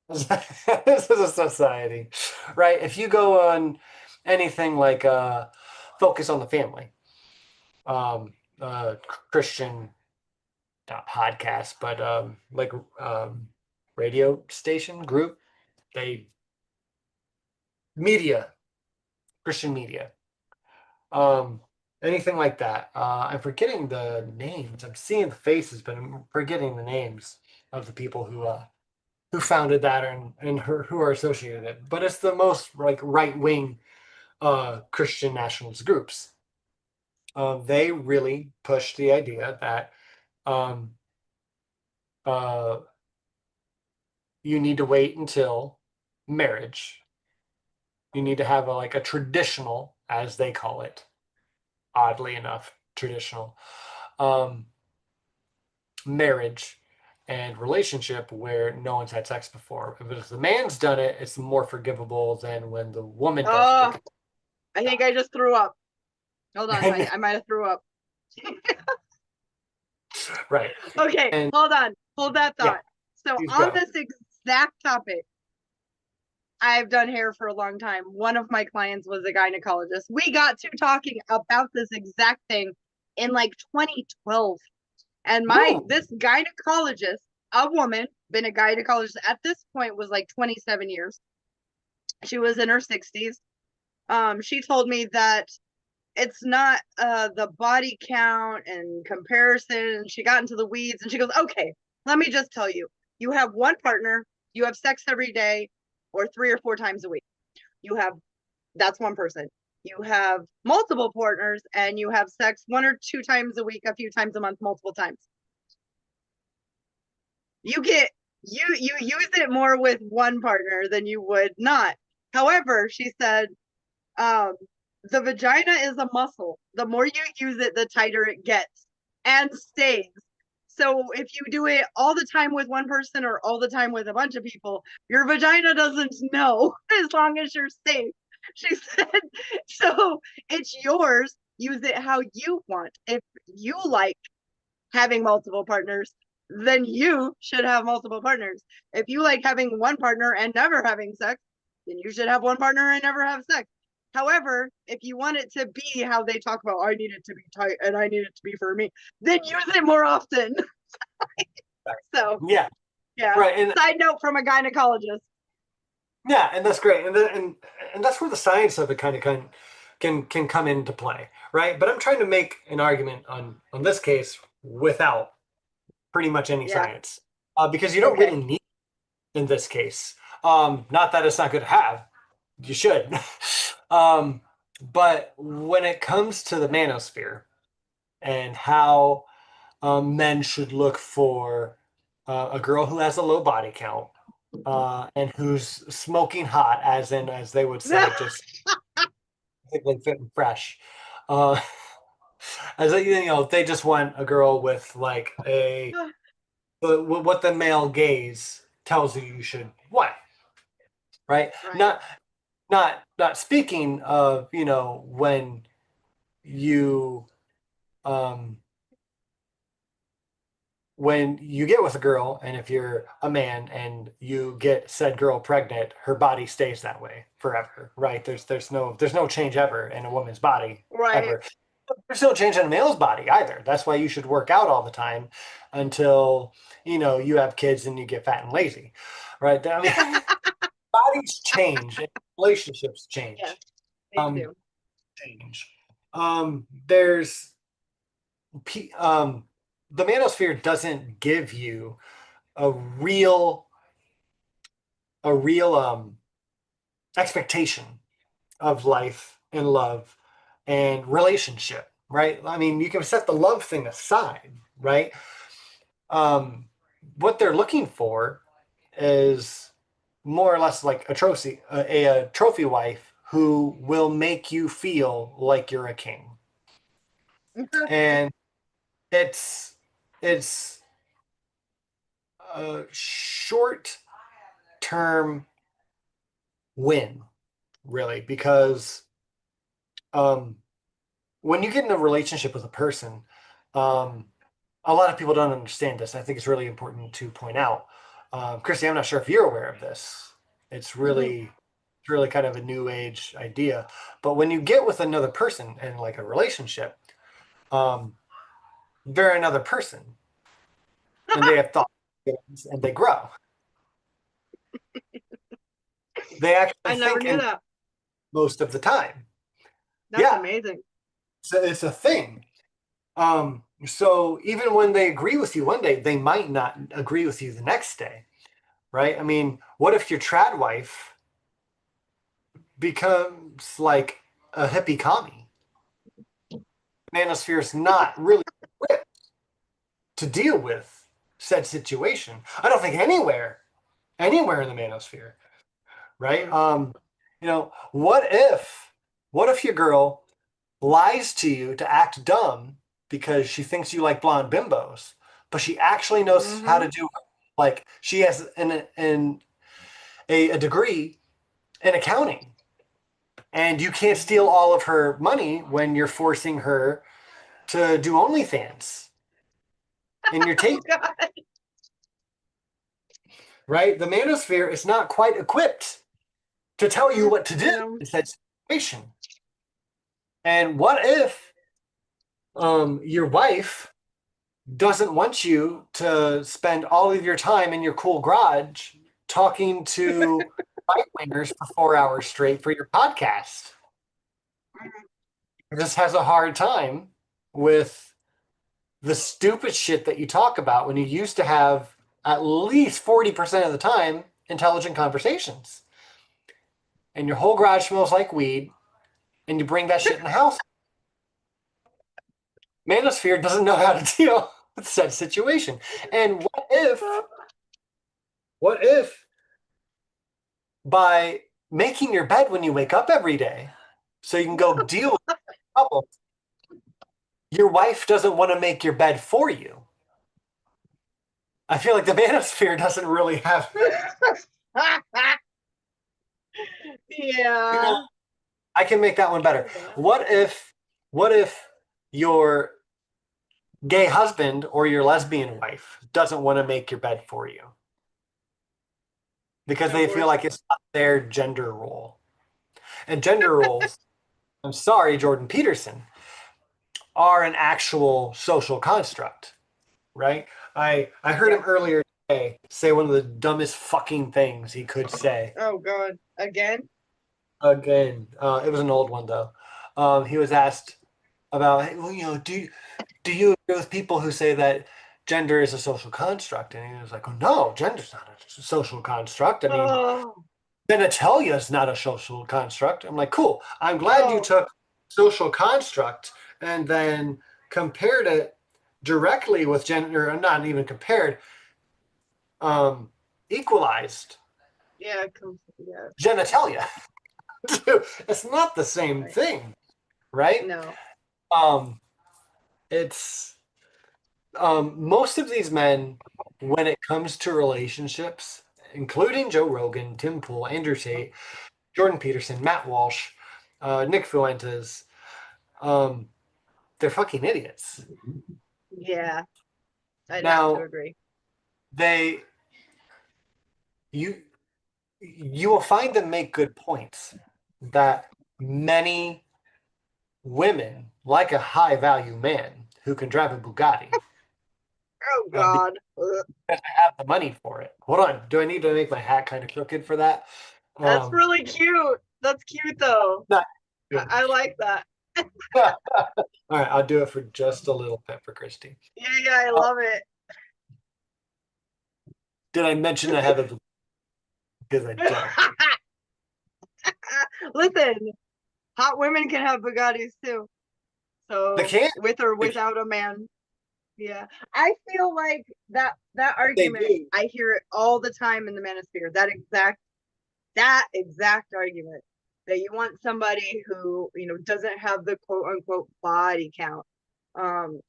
This is a society, right? If you go on anything like Focus on the Family, um, Christian, not podcast, but like radio station group, they media, Christian media, um, anything like that. I'm forgetting the names. I'm seeing the faces, but I'm forgetting the names of the people who founded that and who are associated with it. But it's the most like right wing Christian nationalist groups. They really push the idea that um, uh, you need to wait until marriage. You need to have like a traditional, as they call it, oddly enough, traditional um, marriage and relationship where no one's had sex before. If the man's done it, it's more forgivable than when the woman does it Oh, because I think I just threw up. Hold on, and, I might have threw up. right. Okay, And hold on. Hold that yeah, thought. So please on go. this exact topic, I've done hair for a long time. One of my clients was a gynecologist. We got to talking about this exact thing in like 2012. And my Ooh, this gynecologist, a woman, been a gynecologist at this point was like 27 years. She was in her 60s. She told me that it's not the body count and comparison. She got into the weeds and she goes, okay, let me just tell you, you have one partner, you have sex every day or 3 or 4 times a week. You have, that's one person. You have multiple partners and you have sex 1 or 2 times a week, a few times a month, multiple times. You get, you use it more with one partner than you would not. However, she said, um, the vagina is a muscle. The more you use it, the tighter it gets and stays. So if you do it all the time with one person or all the time with a bunch of people, your vagina doesn't know as long as you're safe. She said, so it's yours. Use it how you want. If you like having multiple partners, then you should have multiple partners. If you like having one partner and never having sex, then you should have one partner and never have sex. However, if you want it to be how they talk about, I need it to be tight and I need it to be for me, then use it more often. So, yeah, yeah. right. And Side note from a gynecologist. yeah, and that's great. And that's where the science of it kind of can come into play, right? But I'm trying to make an argument on this case without pretty much any Yeah. science, because you don't Okay. really need it in this case. Not that it's not good to have, you should. um, but when it comes to the manosphere and how men should look for a girl who has a low body count and who's smoking hot, as in, as they would say, just like fit and fresh. Uh, as you know, they just want a girl with like a what the male gaze tells you you should want, right? Right. Not speaking of, you know, when you um when you get with a girl and if you're a man and you get said girl pregnant, her body stays that way forever, right? There's no change ever in a woman's body Right. ever. There's no change in a male's body either. That's why you should work out all the time until, you know, you have kids and you get fat and lazy, right? I mean, bodies change and relationships Yes, change. they Um, do. change. There's um, the manosphere doesn't give you a real. a real expectation of life and love and relationship, right? I mean, you can set the love thing aside, right? Um, what they're looking for is more or less like a trophy wife who will make you feel like you're a king. And it's it's a short term win, really, because um, when you get in a relationship with a person, um, a lot of people don't understand this. I think it's really important to point out. Christy, I'm not sure if you're aware of this. It's Mhm. really, it's really kind of a new age idea. But when you get with another person in like a relationship, um, they're another person and they have thoughts and they grow. They actually I never think knew in that. most of the time. That's Yeah, amazing. it's a thing. So even when they agree with you one day, they might not agree with you the next day, right? I mean, what if your trad wife becomes like a hippie commie? Manosphere is not really equipped to deal with said situation. I don't think anywhere in the manosphere, right? Mm. What if your girl lies to you to act dumb because she thinks you like blonde bimbos, but she actually knows how Mm-hmm. to do, like she has a degree in accounting, and you can't steal all of her money when you're forcing her to do OnlyFans in your Oh tape, God. right? The manosphere is not quite equipped to tell you what to do No. in that situation. And what if your wife doesn't want you to spend all of your time in your cool garage talking to right wingers for 4 hours straight for your podcast? Just has a hard time with the stupid shit that you talk about when you used to have at least 40% of the time intelligent conversations. And your whole garage smells like weed, and you bring that shit in the house. Manosphere doesn't know how to deal with such situation. And what if by making your bed when you wake up every day so you can go deal with problems, your wife doesn't want to make your bed for you? I feel like the manosphere doesn't really have, you know, Yeah. I can make that one better. What if your gay husband or your lesbian wife doesn't want to make your bed for you because they feel Divorce. like it's not their gender role? And gender roles, I'm sorry, Jordan Peterson, are an actual social construct, right? I heard him Yeah. earlier today say one of the dumbest fucking things he could say. Oh God. Again? Again, it was an old one though. He was asked about, hey, well, do you agree with people who say that gender is a social construct? And he was like, oh, no, gender's not a social construct. I mean, Oh. genitalia is not a social construct. I'm like, cool. I'm glad you Oh. took social construct and then compared it directly with gender, not even compared, um, equalized Yeah. Yeah. genitalia. It's not the same Right. thing, right? No. Um, it's most of these men, when it comes to relationships, including Joe Rogan, Tim Pool, Andrew Tate, Jordan Peterson, Matt Walsh, Nick Fuentes, um, they're fucking idiots. Yeah. I'd have to Now, agree. they you you will find them make good points that many women like a high value man who can drive a Bugatti Oh because God. Ugh. I have the money for it. Hold on, do I need to make my hat kind of crooked for that? That's Um, really cute. That's cute though. not I like that. All right, I'll do it for just a little bit for Christy. Yeah, yeah, I Uh, love it. did I mention I have a? because I don't. Listen, hot women can have Bugattis too. They So can't. with or They, without a man. Yeah. I feel like that they argument, do. I hear it all the time in the manosphere. That exact argument that you want somebody who, doesn't have the quote unquote body count. Um,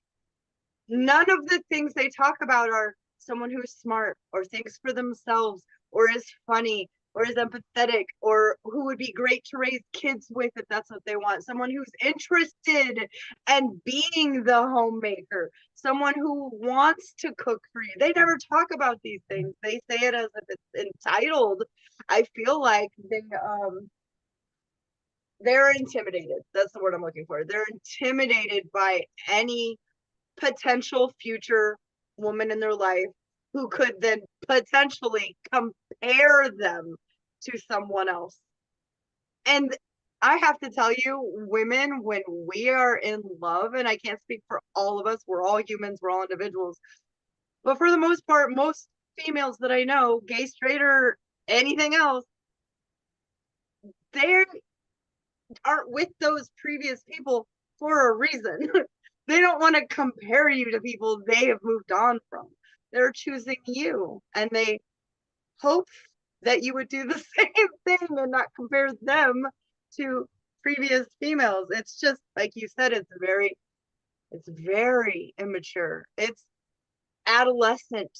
None of the things they talk about are someone who's smart or thinks for themselves or is funny or is empathetic or who would be great to raise kids with if that's what they want. Someone who's interested in being the homemaker. Someone who wants to cook for you. They never talk about these things. They say it as if it's entitled. I feel like they're intimidated. That's the word I'm looking for. They're intimidated by any potential future woman in their life who could then potentially compare them to someone else. And I have to tell you, women, when we are in love, and I can't speak for all of us, we're all humans, we're all individuals, but for the most part, most females that I know, gay, straight, or anything else, they aren't with those previous people for a reason. They don't want to compare you to people they have moved on from. They're choosing you, and they hope that you would do the same thing and not compare them to previous females. It's just like you said, it's very immature. It's adolescent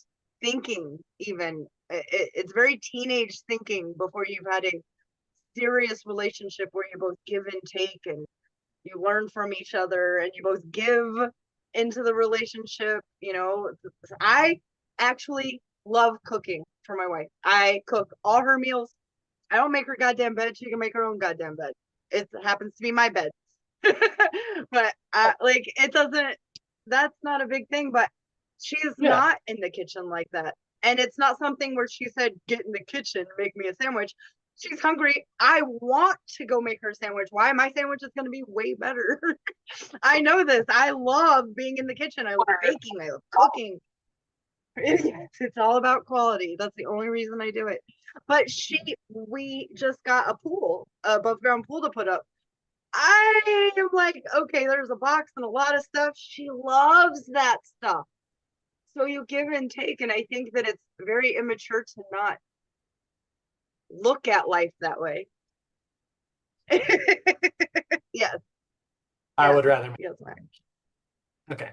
thinking, even. It's very teenage thinking before you've had a serious relationship where you both give and take and you learn from each other and you both give into the relationship. I actually love cooking for my wife. I cook all her meals. I don't make her goddamn bed. She can make her own goddamn bed. It happens to be my bed. But like, it doesn't, that's not a big thing, but she's Yeah. not in the kitchen like that. And it's not something where she said, get in the kitchen, make me a sandwich. She's hungry. I want to go make her a sandwich. Why? My sandwich is going to be way better. I know this. I love being in the kitchen. I love baking. I love cooking. It's all about quality. That's the only reason I do it. But we just got a pool, above ground pool to put up. I am like, okay, there's a box and a lot of stuff. She loves that stuff. So you give and take. And I think that it's very immature to not look at life that way. Yes. I would rather. Yes. Okay.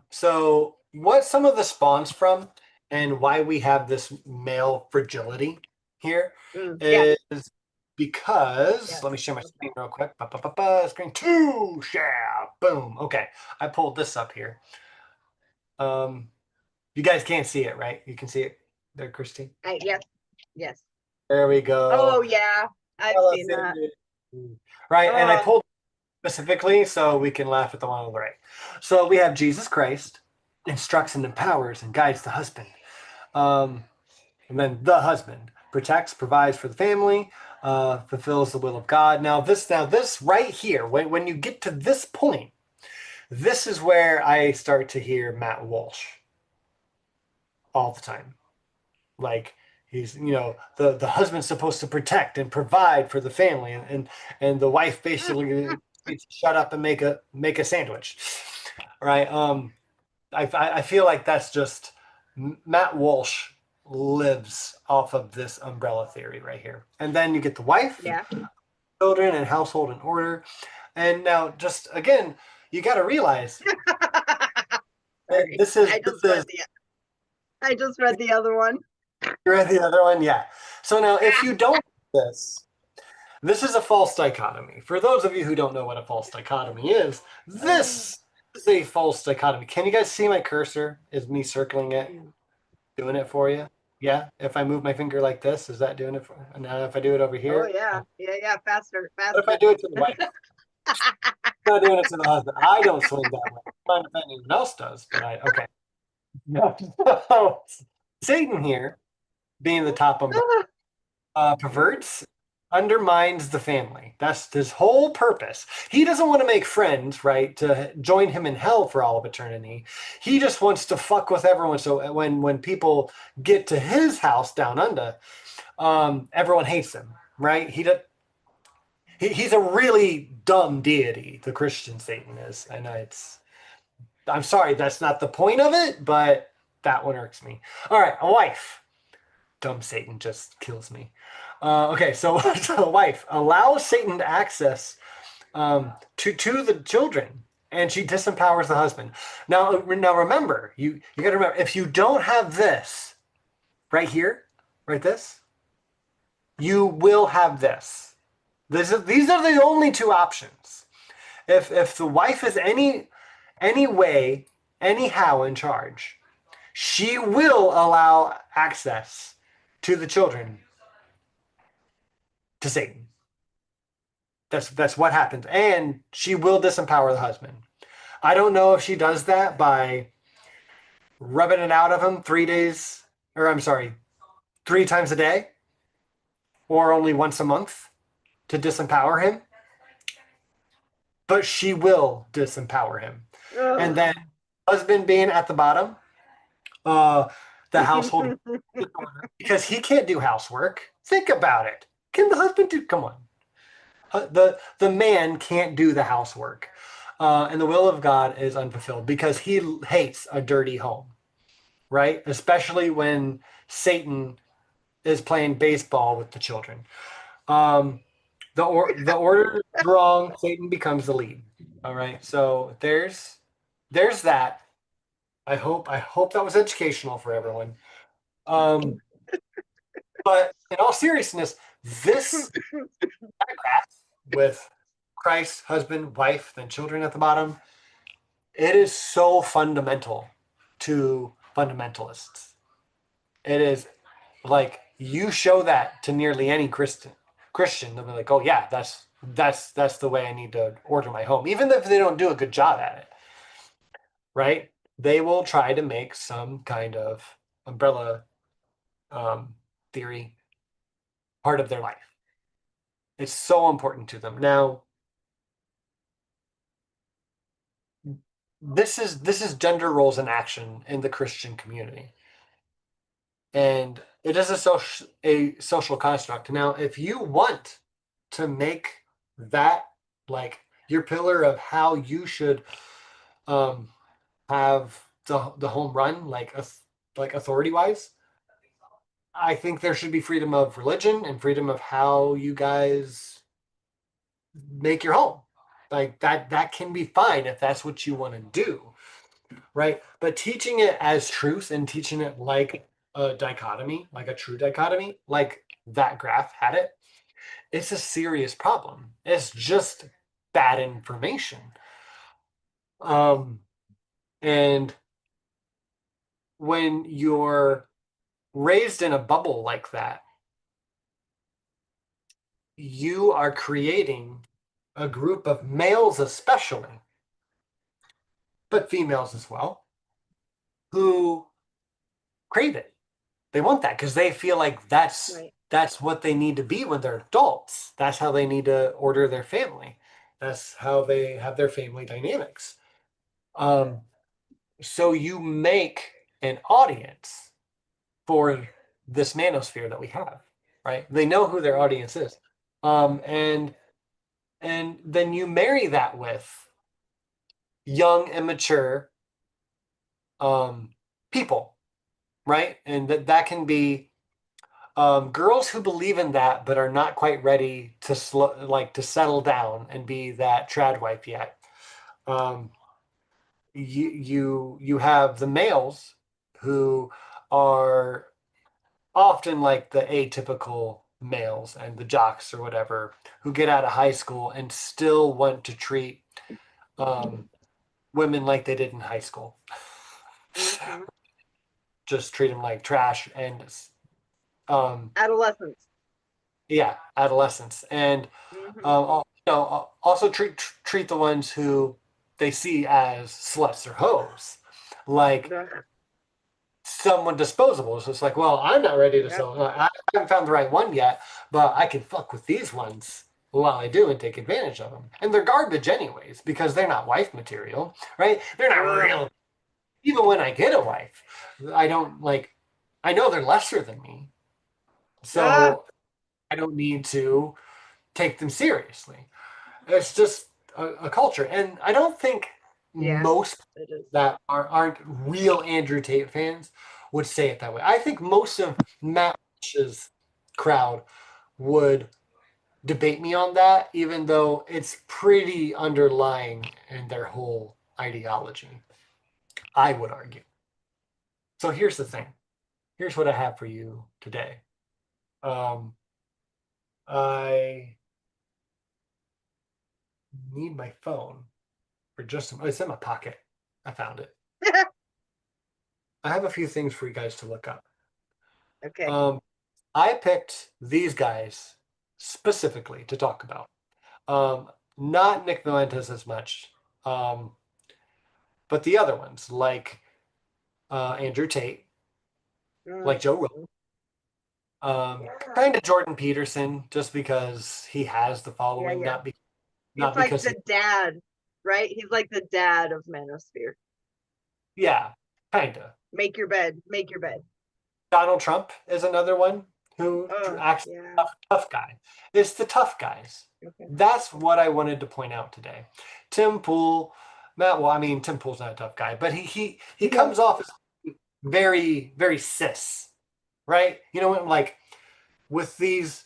So what some of this spawns from and why we have this male fragility here Yeah. is because, Yes. let me share my screen real quick. Screen two, yeah, boom. Okay. I pulled this up here. You guys can't see it, right? You can see it there, Christy? Yes. Yes. There we go. Oh, yeah. I've seen that. Right. And I pulled specifically so we can laugh at the one on the right. So we have Jesus Christ instructs and empowers and guides the husband. And then the husband protects, provides for the family, fulfills the will of God. Now this right here, when you get to this point, this is where I start to hear Matt Walsh all the time. Like he's, the husband's supposed to protect and provide for the family, and the wife basically needs to shut up and make a sandwich, right? I feel like that's just Matt Walsh lives off of this umbrella theory right here. And then you get the wife, Yeah. children, and household in order. And now, just again, you got to realize this is I just read the other one. You read the other one, yeah. So now, if you don't know this is a false dichotomy. For those of you who don't know what a false dichotomy is, this is a false dichotomy. Can you guys see my cursor? Is me circling it, doing it for you? Yeah. If I move my finger like this, is that doing it for? And now, if I do it over here, Oh yeah, yeah, faster. what if I do it to the wife? I'm not doing it to the husband. I don't swing that way. I don't know if anyone else does, but okay. No. So, Satan here, being the top umbrella, perverts, undermines the family. That's his whole purpose. He doesn't want to make friends, right? To join him in hell for all of eternity. He just wants to fuck with everyone. So when people get to his house down under, everyone hates him, right? He's a really dumb deity, the Christian Satan is. I know I'm sorry, that's not the point of it, but that one irks me. All right, a wife. Dumb Satan just kills me. Okay, so, so a wife allows Satan to access to the children, and she disempowers the husband. Now remember, you got to remember, if you don't have this right here, right this, you will have this. These are the only two options. If the wife is any way, anyhow in charge, she will allow access to the children to Satan. That's what happens, and she will disempower the husband. I don't know if she does that by rubbing it out of him 3 days, or I'm sorry, 3 times a day, or only once a month to disempower him, but she will disempower him. And Ugh. then husband being at the bottom, uh, the household, because he can't do housework. Think about it. Can the husband do? Come on, the man can't do the housework, and the will of God is unfulfilled because he hates a dirty home, right? Especially when Satan is playing baseball with the children. Um, the order is wrong. Satan becomes the lead. All right, so there's that. I hope that was educational for everyone. Um, but in all seriousness, this graph with Christ, husband, wife, then children at the bottom, it is so fundamental to fundamentalists. It is like you show that to nearly any Christian, they'll be like, oh yeah, that's the way I need to order my home, even if they don't do a good job at it, right? They will try to make some kind of umbrella theory part of their life. It's so important to them. Now, this is gender roles in action in the Christian community, and it is a social construct. Now, if you want to make that like your pillar of how you should um, have the home run, like authority wise, I think there should be freedom of religion and freedom of how you guys make your home. Like that can be fine if that's what you want to do, right? But teaching it as truth and teaching it like a dichotomy, like a true dichotomy, like that graph had it, it's a serious problem. It's just bad information. Um, and when you're raised in a bubble like that, you are creating a group of males, especially, but females as well, who crave it. They want that because they feel like that's Right. that's what they need to be when they're adults. That's how they need to order their family. That's how they have their family dynamics. Um, so you make an audience for this manosphere that we have, right? They know who their audience is. And then you marry that with young, immature people, right? And that can be girls who believe in that but are not quite ready to settle down and be that trad wife yet. Um, you have the males who are often like the atypical males and the jocks or whatever who get out of high school and still want to treat um, women like they did in high school. Hmm. Just treat them like trash and um, Adolescence. yeah, adolescence, and Hmm. also treat the ones who they see as sluts or hoes, like someone disposable. So it's like, well, I'm not ready to Yep. sell. I haven't found the right one yet, but I can fuck with these ones while I do and take advantage of them. And they're garbage anyways because they're not wife material, right? They're not Ugh. real. Even when I get a wife, I don't like. I know they're lesser than me, Ah, So I don't need to take them seriously. It's just a culture. And I don't think yeah, most it is. that aren't real Andrew Tate fans would say it that way. I think most of Matt Walsh's crowd would debate me on that, even though it's pretty underlying in their whole ideology, I would argue. So here's the thing. Here's what I have for you today. Um, I need my phone for just some, it's in my pocket. I found it. I have a few things for you guys to look up. Okay. Um, I picked these guys specifically to talk about. Not Nick Valentes as much, um, but the other ones like Andrew Tate, like Joe Rogan, Mhm. kind of Jordan Peterson, just because he has the Yeah, following, yeah. He's not like because the he, dad, right? He's like the dad of ManOsphere. yeah, kind of. Make your bed. Make your bed. Donald Trump is another one who Oh, acts yeah. tough guy. It's the tough guys. Okay. That's what I wanted to point out today. Tim Pool, Matt. Well, I mean, Tim Pool's not a tough guy, but he Yeah. comes off as very cis, right? You know, like with these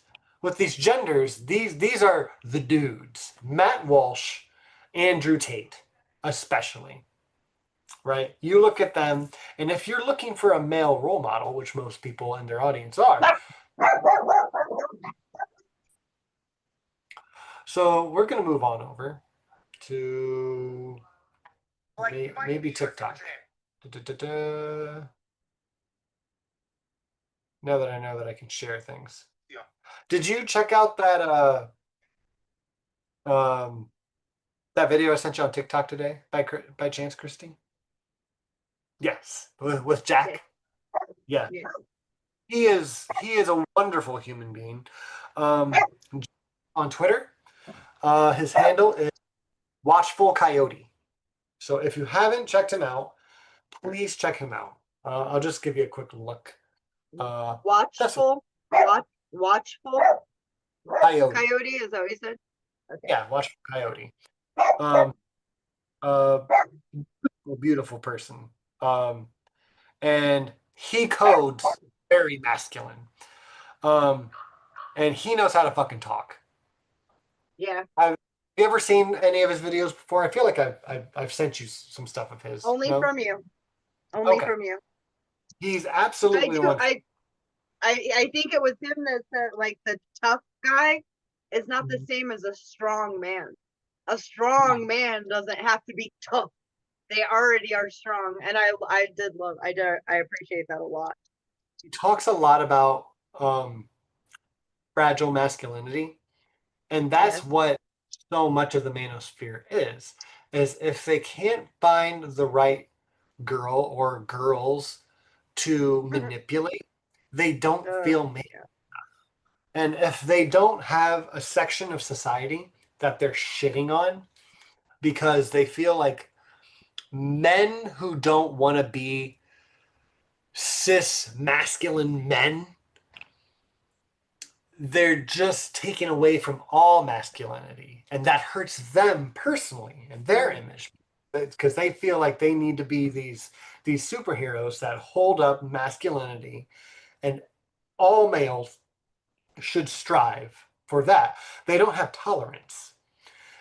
genders, these are the dudes. Matt Walsh, Andrew Tate, especially, right? You look at them, and if you're looking for a male role model, which most people in their audience are, so we're gonna move on over to maybe TikTok. Da-da-da-da. Now that I know that I can share things. Yeah. Did you check out um that video I sent you on TikTok today by chance, Christy? Yes, with Yes. Jack. Yeah, Yes. he is a wonderful human being. Um, on Twitter, his handle is Watchful Coyote. So if you haven't checked him out, please check him out. I'll just give you a quick look. That's Watchful. Watchful. Coyote. Coyote, is that what you said? Okay. Yeah, Watchful Coyote. Um, uh, beautiful person. Um, and he codes very masculine. Um, and he knows how to fucking talk. Yeah. Have you ever seen any of his videos before? I feel like I've sent you some stuff of his. Only No? from you. Only Okay. from you. He's I absolutely do. wonderful. I think it was him that said like the tough guy is not the Mhm. same as a strong man. A strong man doesn't have to be tough. They already are strong, and I appreciate that a lot. He talks a lot about um, fragile masculinity, and that's Yes. what so much of the manosphere is if they can't find the right girl or girls to manipulate, they don't feel man. Yeah. And if they don't have a section of society that they're shitting on because they feel like men who don't want to be cis masculine men, they're just taken away from all masculinity. And that hurts them personally and their Mm. image because they feel like they need to be these superheroes that hold up masculinity, and all males should strive for that. They don't have tolerance.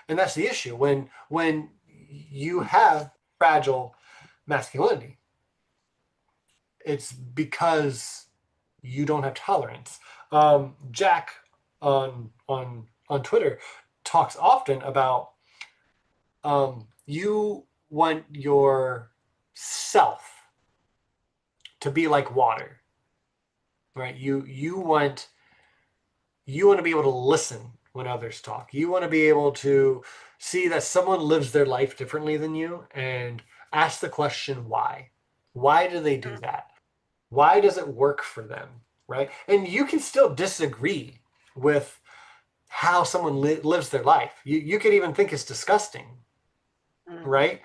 And that's the issue when you have fragile masculinity, it's because you don't have tolerance. Jack on Twitter talks often about you want your self to be like water, right? You want to be able to listen when others talk. You want to be able to see that someone lives their life differently than you and ask the question why. Why do they do that? Why does it work for them? Right? And you can still disagree with how someone lives their life. You could even think it's disgusting, Mm. right?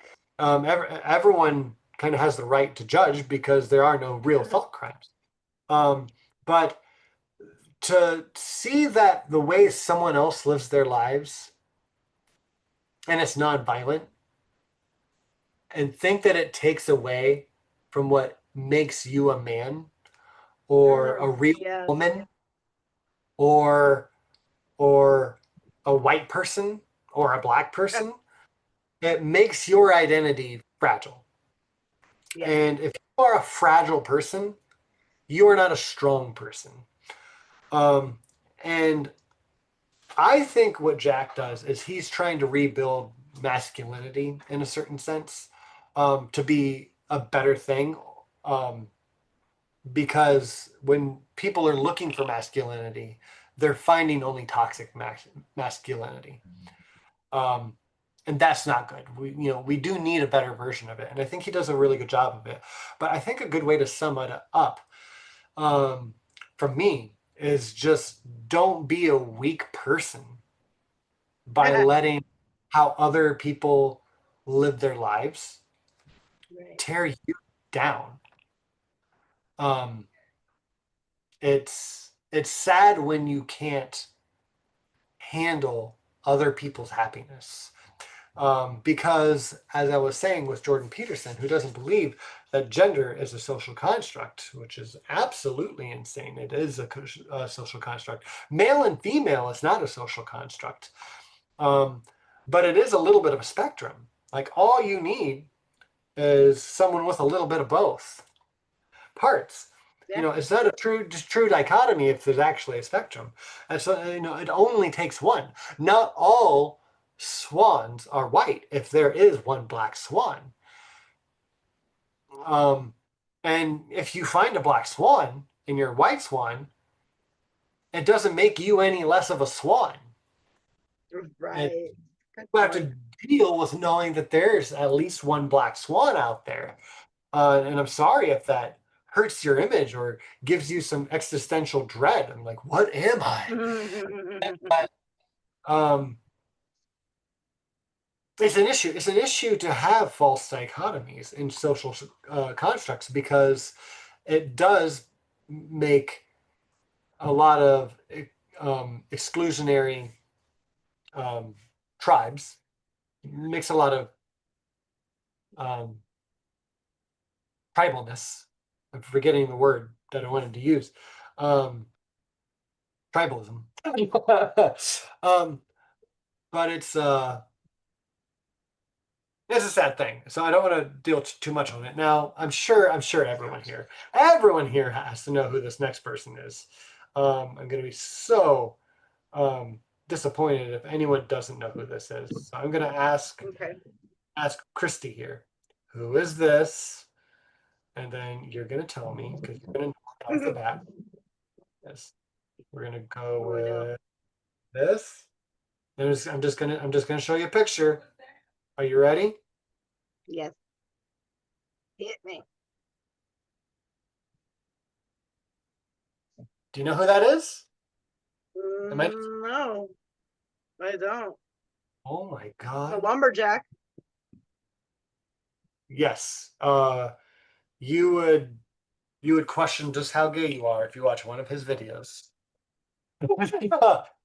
Everyone kind of has the right to judge because there are no real thought crimes. Um, but to see that the way someone else lives their lives and it's non-violent, and think that it takes away from what makes you a man or a real Yes. woman or or a white person or a black person, it makes your identity fragile. Yes. And if you are a fragile person, you are not a strong person. Um, and I think what Jack does is he's trying to rebuild masculinity in a certain sense, to be a better thing. Um, because when people are looking for masculinity, they're finding only toxic masculinity. Um, and that's not good. We do need a better version of it. And I think he does a really good job of it. But I think a good way to sum it up, um, for me, is just don't be a weak person by letting how other people live their lives Right. tear you down. Um, it's sad when you can't handle other people's happiness. Because, as I was saying with Jordan Peterson, who doesn't believe that gender is a social construct, which is absolutely insane. It is a social construct. Male and female is not a social construct, um, but it is a little bit of a spectrum. Like all you need is someone with a little bit of both parts. Yeah. It's not a true dichotomy if there's actually a spectrum. And so, it only takes one. Not all swans are white if there is one black swan. Um, and if you find a black swan in your white swan, it doesn't make you any less of a swan. And Right. Good you have point. to deal with knowing that there's at least one black swan out there. And I'm sorry if that hurts your image or gives you some existential dread. I'm like, what am I? But um, it's an issue. It's an issue to have false dichotomies in social constructs because it does make a lot of exclusionary um, tribes. It makes a lot of um, tribalness. I'm forgetting the word that I wanted to use. Um, Tribalism. um, but it's a sad thing. So I don't want to deal too much on it. Now, I'm sure everyone here has to know who this next person is. I'm going to be so disappointed if anyone doesn't know who this is. So I'm going to Okay. ask Christy here, who is this? And then you're going to tell me because you're going to know right off the bat. Yes, we're going to go Oh no. with this. I'm just gonna show you a picture. Are you ready? Yes. Hit me. Do you know who that is? Am I? No, I don't. Oh my A God. lumberjack. Yes. You would question just how gay you are if you watch one of his videos.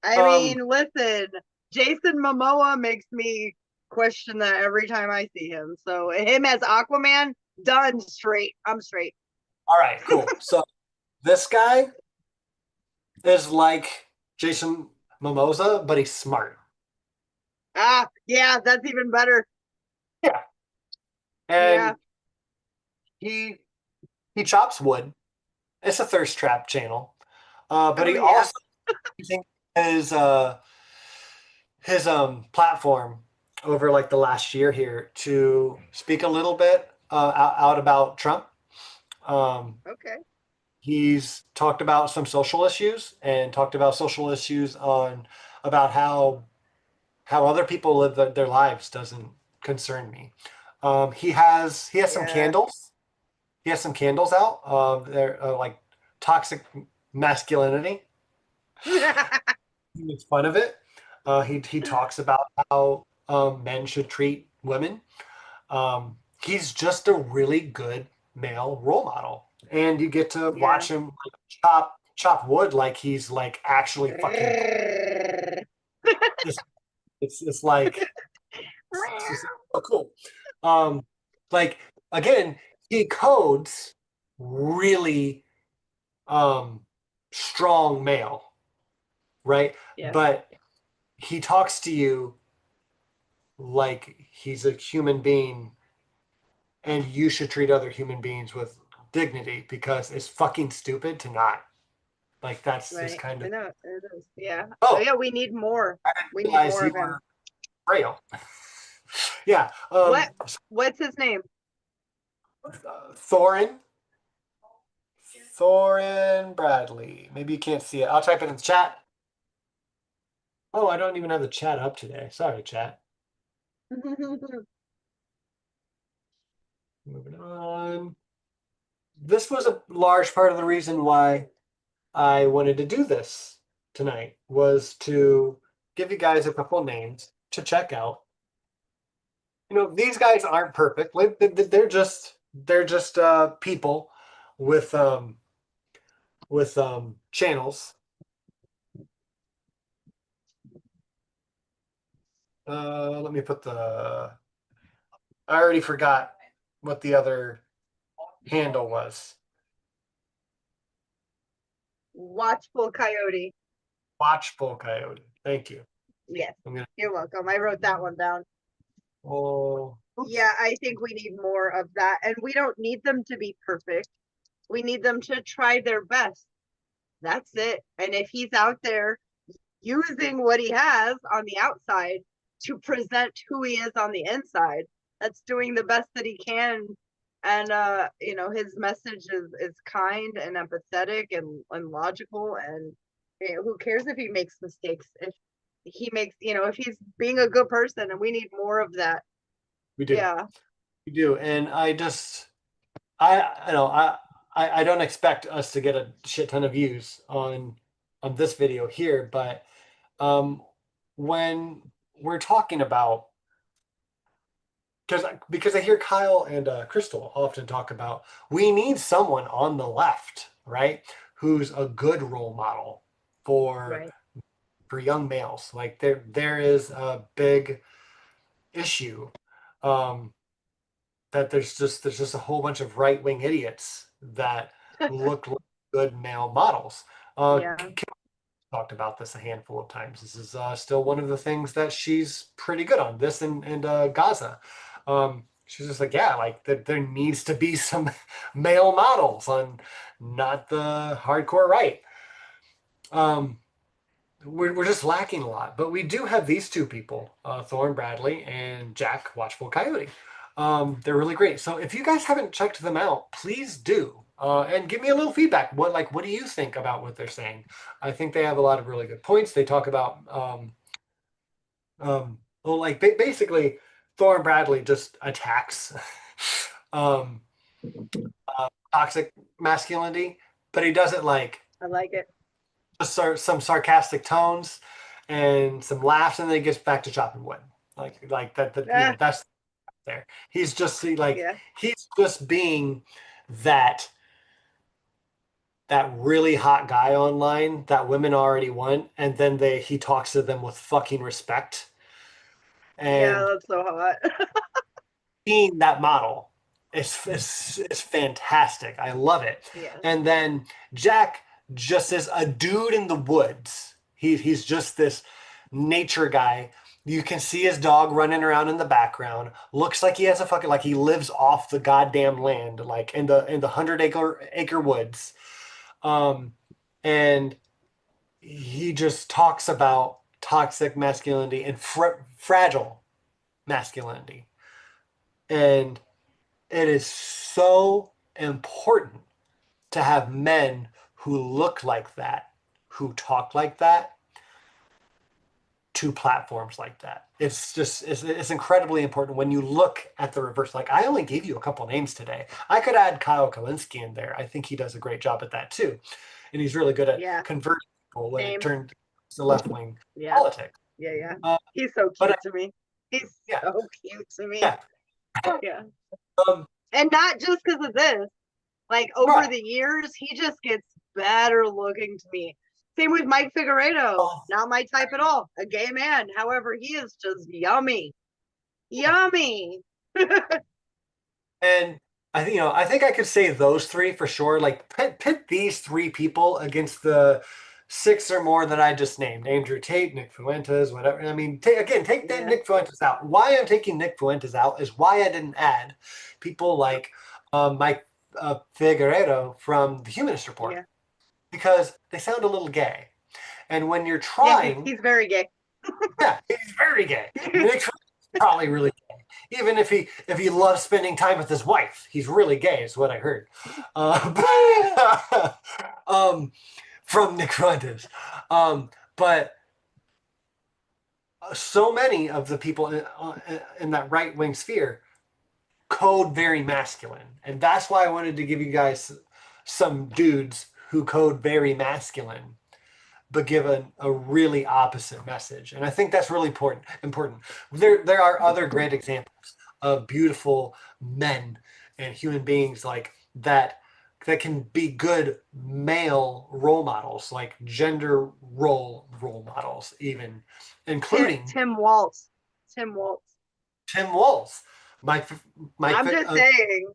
I um, mean, listen, Jason Momoa makes me question that every time I see him. So him as Aquaman, done straight. I'm straight. all right, cool. So this guy is like Jason Momoa, but he's smart. Ah, yeah, that's even better. Yeah. Yeah. And he he chops wood. It's a thirst trap channel. But Oh he yeah. also using his platform over like the last year here to speak a little bit out about Trump. Um, Okay. he's talked about some social issues and talked about social issues on about how other people live their lives doesn't concern me. He has some Yeah. candles. He has some candles out. They're like toxic masculinity. He makes fun of it. He talks about how men should treat women. He's just a really good male role model, and you get to Yeah. watch him chop wood like he's like actually fucking this. It's like it's just so cool. Um, like again, he codes really strong male, right? Yes. But he talks to you like he's a human being, and you should treat other human beings with dignity because it's fucking stupid to not. Like that's just Right. kind I of. know it is. Yeah. Oh Oh, yeah, we need more. I We didn't need realize more you of him. were frail. Yeah. What what's his name? Thorin. Thorin Bradley. Maybe you can't see it. I'll type it in the chat. Oh, I don't even have the chat up today. Sorry, chat. Moving on. This was a large part of the reason why I wanted to do this tonight was to give you guys a couple names to check out. These guys aren't perfect. Like, they're just people with channels. Let me put the. I already forgot what the other handle was. Watchful Coyote. Watchful Coyote. Thank you. Yes. I'm gonna. You're welcome. I wrote that one down. Oh, oops. Yeah, I think we need more of that. And we don't need them to be perfect. We need them to try their best. That's it. And if he's out there using what he has on the outside to present who he is on the inside, that's doing the best that he can. And his message is kind and empathetic and logical, and who cares if he makes mistakes? If he makes, if he's being a good person, and we need more of that. We do. Yeah. We do. And I don't expect us to get a shit ton of views on this video here, but when we're talking about because I hear Kyle and Crystal often talk about we need someone on the left, right, who's a good role model for Right. for young males. Like there is a big issue um, that there's just a whole bunch of right wing idiots that look like good male models. Yeah. Kim talked about this a handful of times. This is still one of the things that she's pretty good on. This and Gaza. She's just like, yeah, like there needs to be some male models on not the hardcore right. Um, we're just lacking a lot, but we do have these two people, Thorne Bradley and Jack Watchful Coyote. They're really great. So if you guys haven't checked them out, please do. And give me a little feedback. What do you think about what they're saying? I think they have a lot of really good points. They talk about well, like basically, Thorne Bradley just attacks um, toxic masculinity, but he does it like I like it. just some sarcastic tones and some laughs, and then he gets back to chopping wood. Like Ah, that's there. Like yeah. he's just being that that really hot guy online that women already want, and then he talks to them with fucking respect. Yeah, And that's so hot. being that model is fantastic. I love it. Yes. And then Jack just is a dude in the woods. He's just this nature guy. You can see his dog running around in the background. Looks like he has a fucking like he lives off the goddamn land, like in the 100-acre woods. Um, and he just talks about toxic masculinity and fragile masculinity. And it is so important to have men who look like that, who talk like that, to platforms like that. It's incredibly important when you look at the reverse. Like I only gave you a couple names today. I could add Kyle Kalinske in there. I think he does a great job at that too. And he's really good at Yeah. converting people when it Same. turned to left wing Yeah. politics. Yeah. Yeah. Uh, He's so but cute to me. He's yeah, so cute to me. yeah. Yeah. Um, And not just because of this. Like over right. the years, he just gets better looking to me. Same with Mike Figueredo. Oh, Not my type at all. A gay man. However, he is just yummy. Yummy. and I think I could say those three for sure. Like pit these three people against the six or more that I just named: Andrew Tate, Nick Fuentes, whatever. I mean, take that Yeah. Nick Fuentes out. Why I'm taking Nick Fuentes out is why I didn't add people like Mike Figueredo from the Humanist Report, Yeah. because they sound a little gay. And when you're Yeah, trying, he's very gay. yeah, he's very gay. Nick Fuentes is probably really gay. Even if he loves spending time with his wife, he's really gay, is what I heard. From Nick Fuentes. But so many of the people in that right wing sphere code very masculine. And that's why I wanted to give you guys some dudes who code very masculine, but give a really opposite message. And I think that's really important. There are other great examples of beautiful men and human beings like that can be good male role models, like gender role models, even including Tim Waltz. Tim Waltz. Tim Walz, Mike Mike I'm just saying.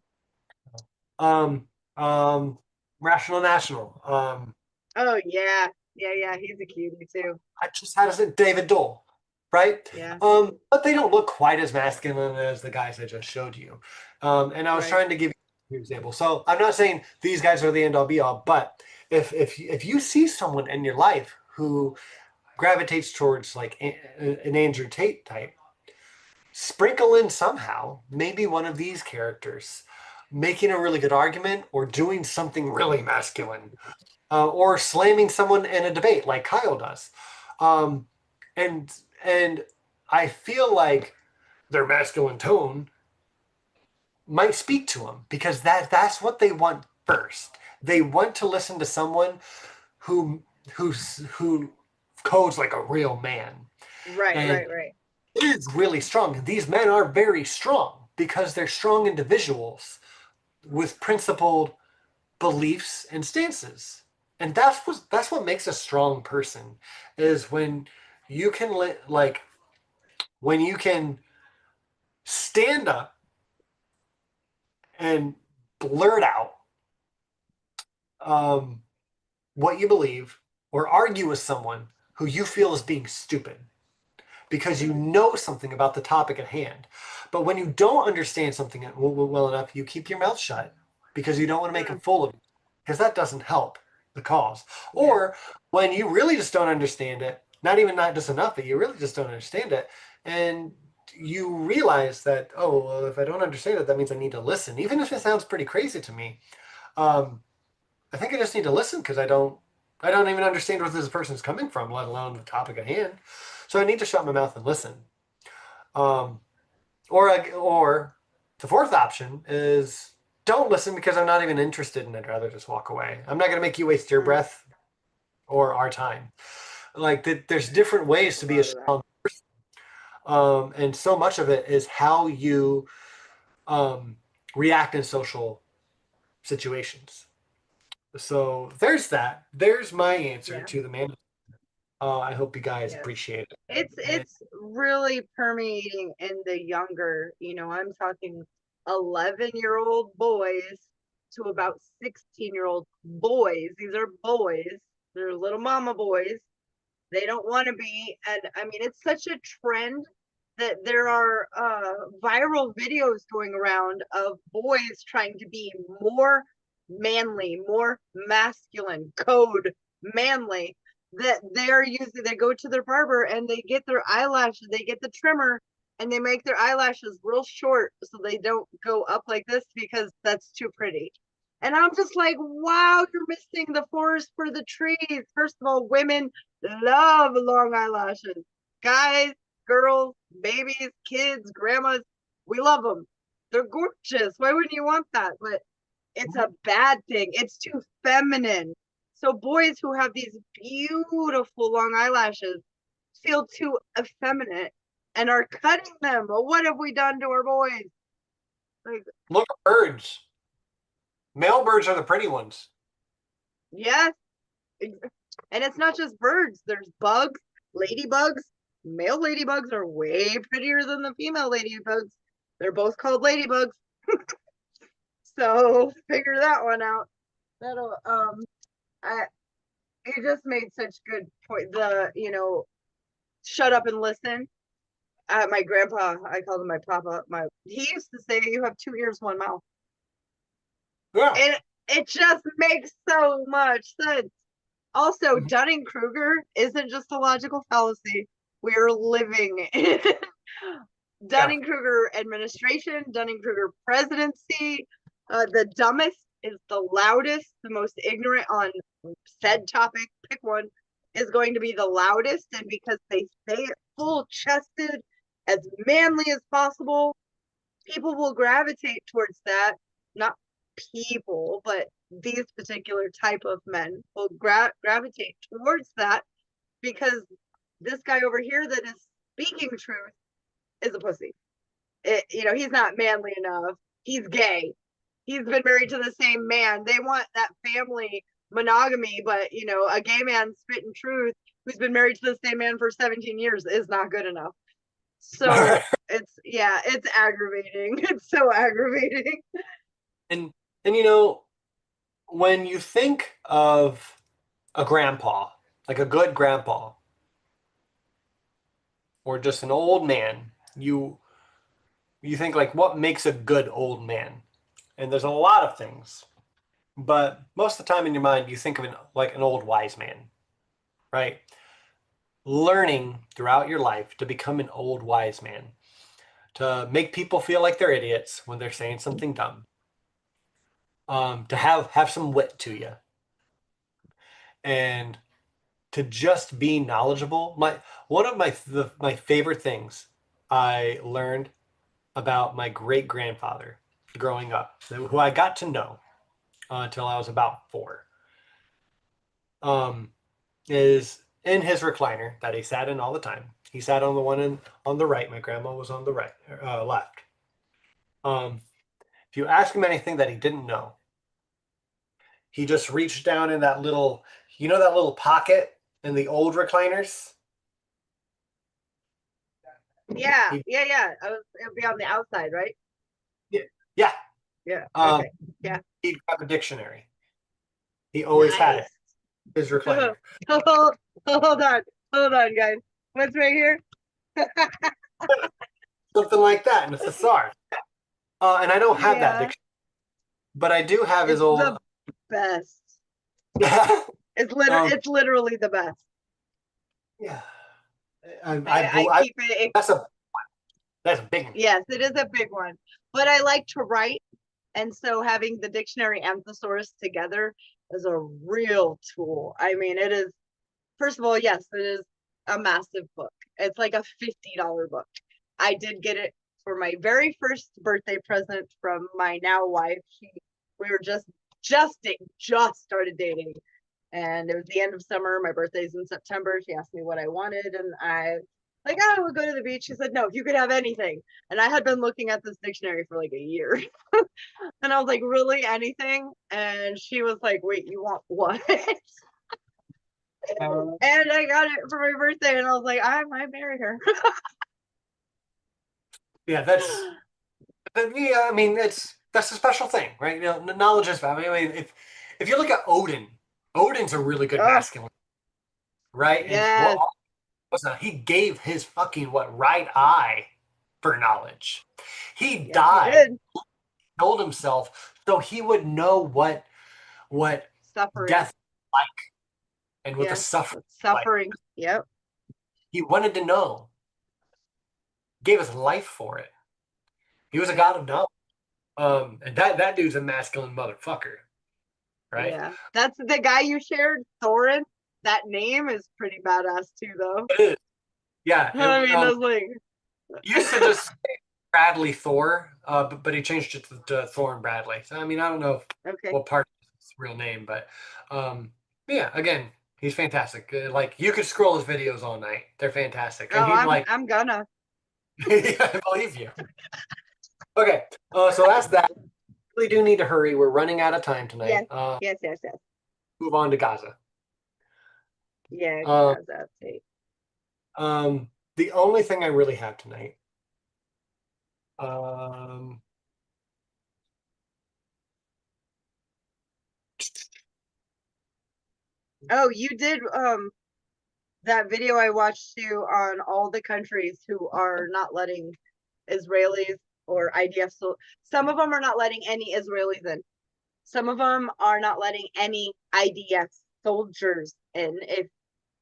um um Rational National. Oh yeah. Yeah, yeah. He's a cutie too. I just had to say David Dole, right? Yeah. But they don't look quite as masculine as the guys I just showed you. And I was Right. trying to give you an example. So I'm not saying these guys are the end all be all, but if you see someone in your life who gravitates towards like an Andrew Tate type, sprinkle in somehow maybe one of these characters making a really good argument or doing something really masculine, or slamming someone in a debate like Kyle does. Um, and and I feel like their masculine tone might speak to them because that's what they want first. They want to listen to someone who who codes like a real man Right, and right, right. is really strong. These men are very strong because they're strong individuals with principled beliefs and stances. And that's what makes a strong person, is when you can like when you can stand up and blurt out um, what you believe or argue with someone who you feel is being stupid because you know something about the topic at hand. But when you don't understand something well enough, you keep your mouth shut because you don't want to make a Mm, fool of you, because that doesn't help the cause. yeah. Or when you really just don't understand it, not just enough, but you really just don't understand it, and you realize that, oh, well, if I don't understand it, that means I need to listen, even if it sounds pretty crazy to me. Um, I think I just need to listen because I don't even understand where this person's coming from, let alone the topic at hand. So I need to shut my mouth and listen. Um, or the fourth option is don't listen because I'm not even interested and I'd rather just walk away. I'm not going to make you waste your Mm, breath or our time. Like there's different ways a to be a lot of that. strong, and so much of it is how you um, react in social situations. So there's that. There's my answer Yeah. to the man. I hope you guys Yes. appreciate it. It's And it's really permeating in the younger, I'm talking 11-year-old boys to about 16-year-old boys. These are boys. They're little mama boys. They don't want to be. And I mean, it's such a trend that there are viral videos going around of boys trying to be more manly, more masculine, code manly. That they're using, they go to their barber and they get their eyelashes, they get the trimmer and they make their eyelashes real short so they don't go up like this because that's too pretty. And I'm just like, wow, you're missing the forest for the trees. First of all, women love long eyelashes. Guys, girls, babies, kids, grandmas, we love them. They're gorgeous. Why wouldn't you want that? But it's a bad thing. It's too feminine. So boys who have these beautiful long eyelashes feel too effeminate and are cutting them. But what have we done to our boys? Like, look at birds. Male birds are the pretty ones. Yes. And it's not just birds. There's bugs, ladybugs. Male ladybugs are way prettier than the female ladybugs. They're both called ladybugs. So figure that one out. That'll I you just made such good point. Shut up and listen. My grandpa, I called him my papa. He used to say, "You have two ears, one mouth," Yeah. and it just makes so much sense. Also, Dunning-Kruger isn't just a logical fallacy. We're living in Yeah. Dunning-Kruger administration, Dunning-Kruger presidency. The dumbest is the loudest, the most ignorant on said topic, pick one, is going to be the loudest. And because they say it full chested, as manly as possible, people will gravitate towards that. Not people, but these particular type of men will gravitate towards that because this guy over here that is speaking truth is a pussy. He's not manly enough. He's gay. He's been married to the same man. They want that family monogamy, but a gay man spitting truth who's been married to the same man for 17 years is not good enough. So it's aggravating. It's so aggravating. And when you think of a grandpa, like a good grandpa, or just an old man, you think like what makes a good old man? And there's a lot of things. But most of the time in your mind, you think of like an old wise man, right? Learning throughout your life to become an old wise man, to make people feel like they're idiots when they're saying something dumb, to have some wit to you, and to just be knowledgeable. One of my favorite things I learned about my great grandfather growing up, who I got to know until I was about 4, is in his recliner that he sat in all the time. He sat on the one on the right. My grandma was on the right, left. If you ask him anything that he didn't know, he just reached down in that little, that little pocket in the old recliners. Yeah. It'll be on the outside, right? Yeah, yeah. Yeah. Okay. Yeah. He'd grab a dictionary. He always had it. His recliner. Hold on, guys. What's right here? Something like that, and a thesaurus. And I don't have that Yeah. dictionary, but I do have his It's old. the best. Yeah. It's literally the best. Yeah. I keep it. That's a big one. Yes, it is a big one. But I like to write, and so having the dictionary and thesaurus together is a real tool. I mean, it is. First of all, yes, it is a massive book. It's like a $50 book. I did get it for my very first birthday present from my now wife. We were just started dating, and it was the end of summer. My birthday's in September. She asked me what I wanted, and I like, oh, we'll go to the beach. She said, no, you could have anything. And I had been looking at this dictionary for like a year. And I was like, really, anything? And she was like, wait, you want what? And I got it for my birthday, and I was like, I might marry her. Yeah, I mean, that's a special thing, right? Knowledge is value. I mean, if you look at Odin's a really good masculine, right? And Yes. he gave his fucking right eye for knowledge. He Yes, died, he told himself, so he would know what suffering. death is like, and what the suffering. Suffering. Like. Yep. He wanted to know. Gave his life for it. He was a god of knowledge. And that dude's a masculine motherfucker, right? Yeah, that's the guy you shared, Thorin. That name is pretty badass too, though. It is. Yeah. I mean, I was like, used to just say Bradley Thor, but he changed it to Thorn Bradley. So I mean, I don't know what part of his real name, but yeah. Again, he's fantastic. Like you could scroll his videos all night. They're fantastic. oh, And I'm gonna. Yeah, I believe you. Okay, so that's that. We really do need to hurry. We're running out of time tonight. Yes. move on to Gaza. Yeah, Um, Gaza update. the only thing I really have tonight, um, Oh, you did that video I watched too on all the countries who are not letting Israelis or IDF. So some of them are not letting any Israelis in. Some of them are not letting any IDF soldiers in.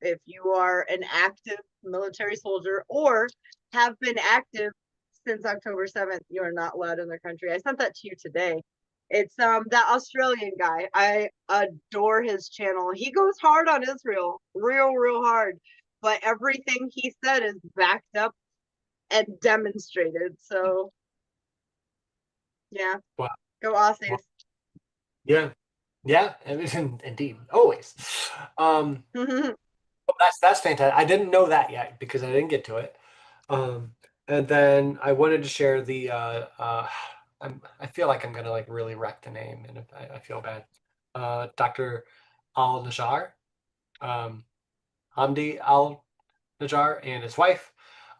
If you are an active military soldier or have been active since October 7th, you're not allowed in their country. I sent that to you today. It's that Australian guy. I adore his channel. He goes hard on Israel, real hard. But everything he said is backed up and demonstrated. So yeah, wow, go wow, Aussies. yeah, yeah, indeed, always. Um, that's fantastic. I didn't know that yet because I didn't get to it. Um, and then I wanted to share the I feel like I'm gonna like really wreck the name, and I feel bad. Dr. Al Najjar, um, Hamdi Al Najjar, and his wife.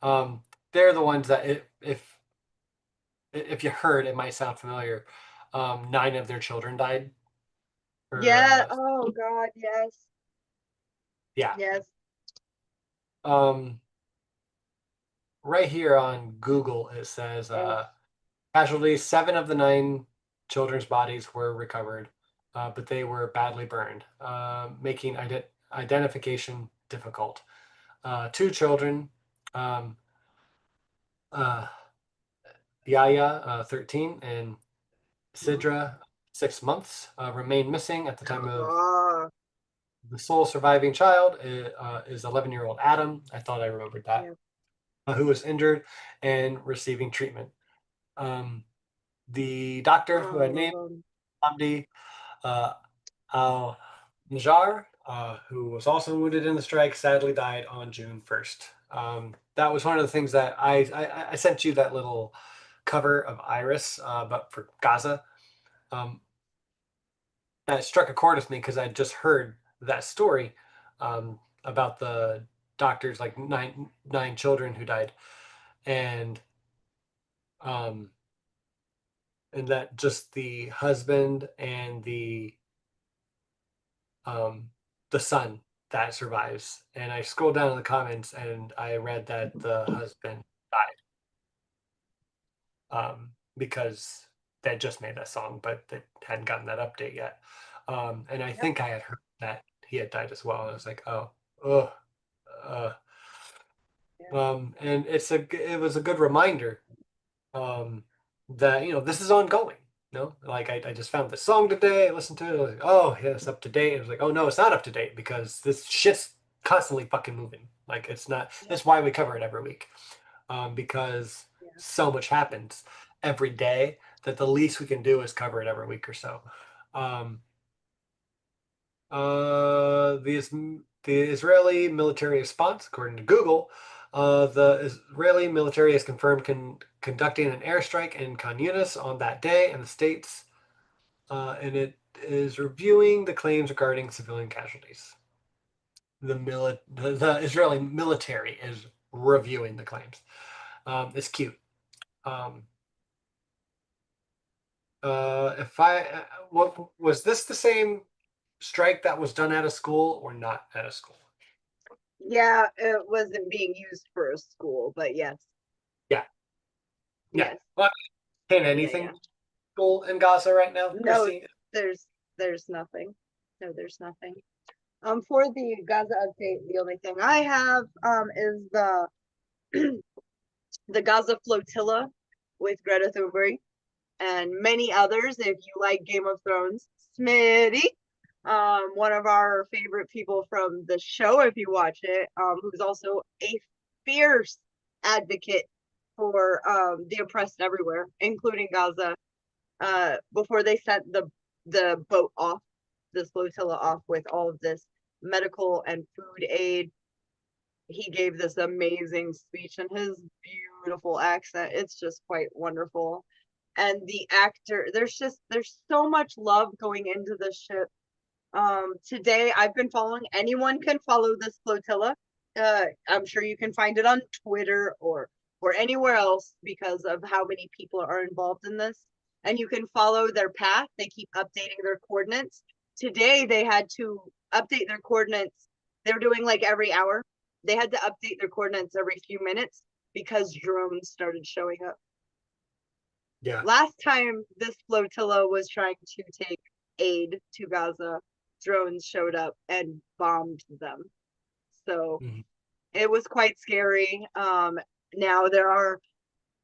Um, they're the ones that if you heard, it might sound familiar. 9 of their children died. Or Yeah. Oh God. Yes. yeah. Yes. Um, right here on Google, it says Oh. casualties, 7 of the 9 children's bodies were recovered, but they were badly burned, making identification difficult. 2 children, um, uh, Yaya, 13, and Sidra, 6 months, remain missing at the time of Ah. the sole surviving child is 11-year-old Adam. I thought I remembered that, Yeah. who was injured and receiving treatment. Um, the doctor who had named Um. Hamdi uh, Al Najjar, who was also wounded in the strike, sadly died on June 1st. That was one of the things that I sent you that little cover of Iris, but for Gaza. Um, that struck a chord with me because I just heard that story about the doctors, like nine children who died, and um, and that just the husband and um, the son that survives. And I scrolled down in the comments and I read that the husband died because they just made that song, but they hadn't gotten that update yet. And I Yep. think I had heard that he had died as well. And I was like, oh, ugh. Uh, Yeah. and it was a good reminder um, that this is ongoing. Like I just found this song today. I listened to it. I was like, oh yeah, it's up to date. I was like, oh no, it's not up to date because this shit's constantly fucking moving. Like it's not. Yep. That's why we cover it every week, because Yeah. so much happens every day that the least we can do is cover it every week or so. Um, the Israeli military response, according to Google, the Israeli military has confirmed conducting an airstrike in Khan Yunis on that day, and the states, and it is reviewing the claims regarding civilian casualties. The Israeli military is reviewing the claims. It's cute. Um, if I, what was this the same strike that was done at a school or not at a school? Yeah, it wasn't being used for a school, but yes. Yeah. Yeah. Yes. Well, can Yeah, anything yeah. cool in Gaza right now, No, Christy? there's nothing. No, there's nothing. For the Gaza update, the only thing I have is the Gaza flotilla with Greta Thunberg and many others. If you like Game of Thrones, Smitty, one of our favorite people from the show, if you watch it, who's also a fierce advocate for the oppressed everywhere, including Gaza. Before they sent the boat off, this flotilla off with all of this medical and food aid, he gave this amazing speech in his beautiful accent. It's just quite wonderful. And the actor, there's so much love going into this ship. Today I've been following, anyone can follow this flotilla. I'm sure you can find it on Twitter or anywhere else because of how many people are involved in this. And you can follow their path. They keep updating their coordinates. Today they had to update their coordinates. They're doing like every hour. They had to update their coordinates every few minutes because drones started showing up. Yeah. Last time this flotilla was trying to take aid to Gaza, drones showed up and bombed them. So it was quite scary. Now there are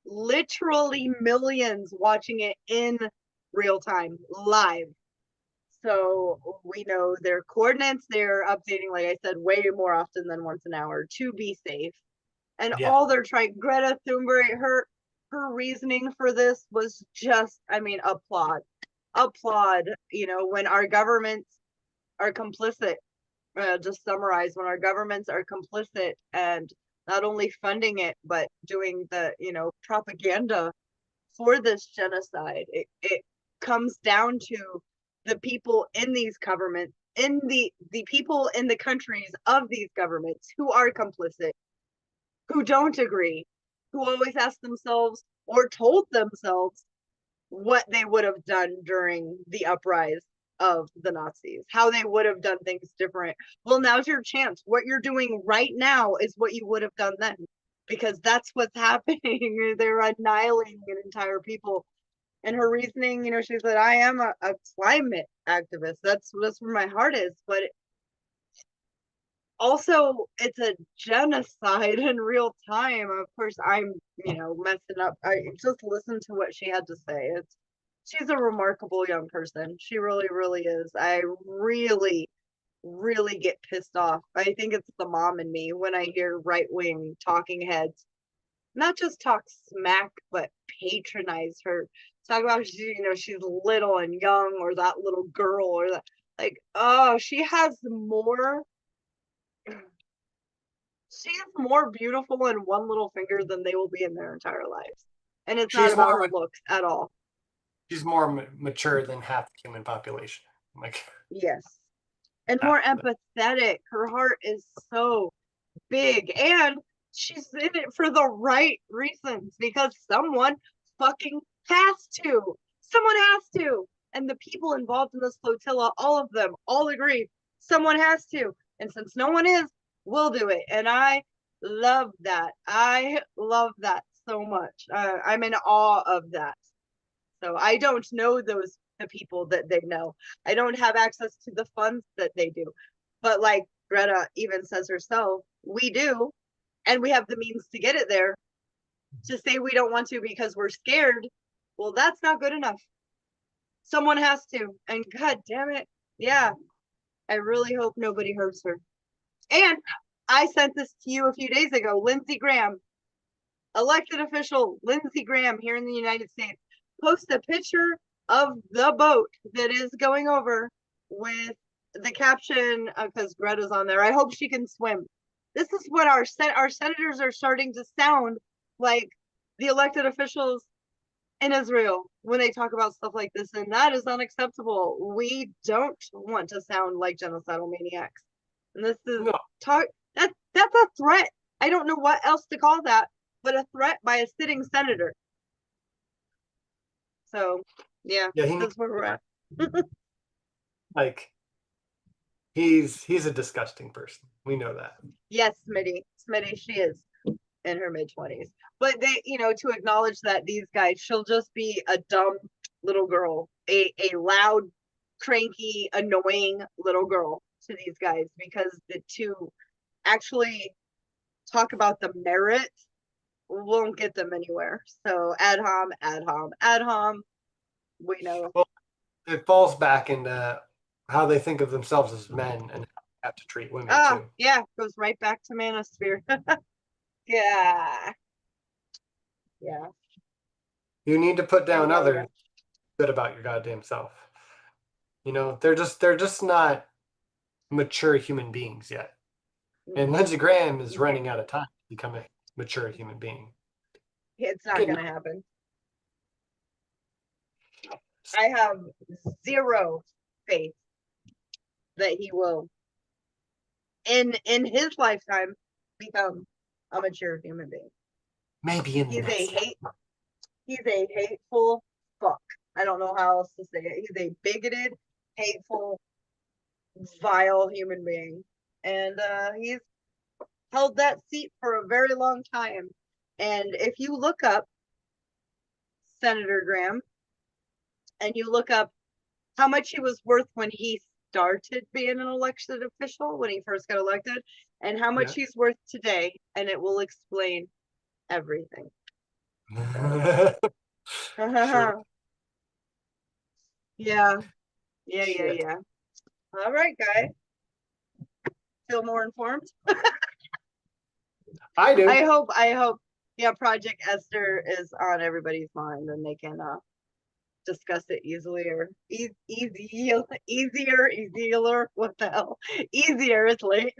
literally millions watching it in real time, live. So we know their coordinates. They're updating, like I said, way more often than once an hour to be safe. And Yeah. all they're trying, Greta Thunberg, her reasoning for this was just, I mean, applaud. You know, when our governments are complicit, just summarize, when our governments are complicit and not only funding it, but doing the, you know, propaganda for this genocide, it comes down to the people in these governments, in the people in the countries of these governments who are complicit, who don't agree, who always ask themselves or told themselves what they would have done during the uprise of the Nazis, how they would have done things different. Well, now's your chance. What you're doing right now is what you would have done then, because that's what's happening. They're annihilating an entire people. And her reasoning, you know, she said, I am a climate activist. That's where my heart is. But also, it's a genocide in real time. Of course, I'm, you know, messing up. I just listened to what she had to say. She's a remarkable young person. She really, really is. I really, really get pissed off. I think it's the mom in me when I hear right wing talking heads not just talk smack, but patronize her. Talk about she, you know, she's little and young, or that little girl, or that, like, oh, she has more. She is more beautiful in one little finger than they will be in their entire lives, and it's not She's about more her looks at all. she's more mature than half the human population. Like, Yes, and nah, more empathetic. Her heart is so big, and she's in it for the right reasons because someone fucking has to. Someone has to. And the people involved in this flotilla, all of them, all agree someone has to. And since no one is, we'll do it. And I love that. I love that so much. I'm in awe of that. So I don't know the people that they know. I don't have access to the funds that they do. But like Greta even says herself, we do, and we have the means to get it there. To say we don't want to because we're scared, well, that's not good enough. Someone has to. And god damn it. Yeah. I really hope nobody hurts her. And I sent this to you a few days ago. Lindsey Graham, elected official Lindsey Graham here in the United States, post a picture of the boat that is going over with the caption, because Greta's on there, I hope she can swim. This is what our senators are starting to sound like, the elected officials in Israel, when they talk about stuff like this, and that is unacceptable. We don't want to sound like genocidal maniacs. And this is no. that's a threat. I don't know what else to call that but a threat by a sitting senator. So yeah, that's where we're at. Like, he's a disgusting person. We know that. Yes, Smitty, she is in her mid-20s. But they, you know, to acknowledge that these guys, she'll just be a dumb little girl, a loud, cranky, annoying little girl to these guys, because the two actually talk about the merit won't get them anywhere. So ad hom, we know. Well, it falls back into how they think of themselves as men and how they have to treat women too. Yeah, goes right back to ManOsphere. Yeah. Yeah. You need to put down others good about your goddamn self. You know, they're just not mature human beings yet. And Lindsey Graham is running out of time to become a mature human being. It's not going to happen. I have zero faith that he will, in his lifetime, become a mature human being. Maybe in the next. He's a hateful fuck. I don't know how else to say it. He's a bigoted, hateful, vile human being, and he's held that seat for a very long time. And if you look up Senator Graham and you look up how much he was worth when he started being an elected official, when he first got elected, and how much he's worth today, and it will explain everything. Sure. Yeah. All right, guy. Feel more informed? I do. I hope. Yeah, Project Esther is on everybody's mind, and they can discuss it easier. What the hell? Easier. It's late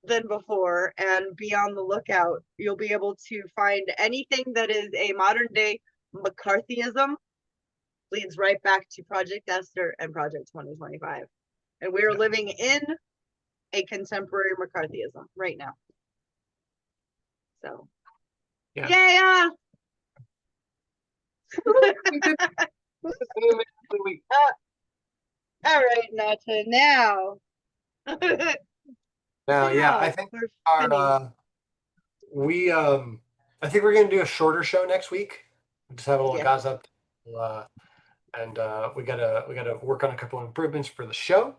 than before, and be on the lookout. You'll be able to find anything that is a modern day McCarthyism leads right back to Project Esther and Project 2025. And we're living in a contemporary McCarthyism right now. So, yeah. All right, Nata, now. Now, yeah, I think I think we're gonna do a shorter show next week. Just have a little guys up, and we gotta work on a couple of improvements for the show.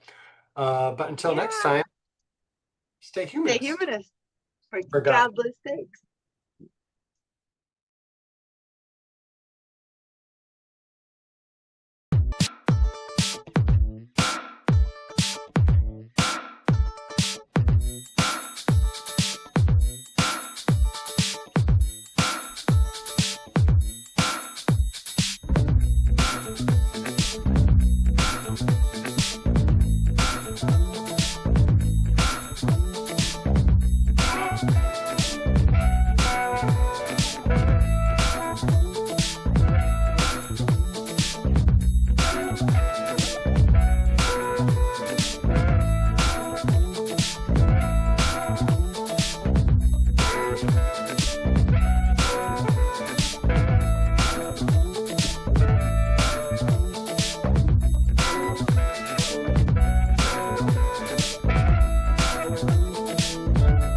But until next time, stay humanist. Stay humanist for For God. godless sakes.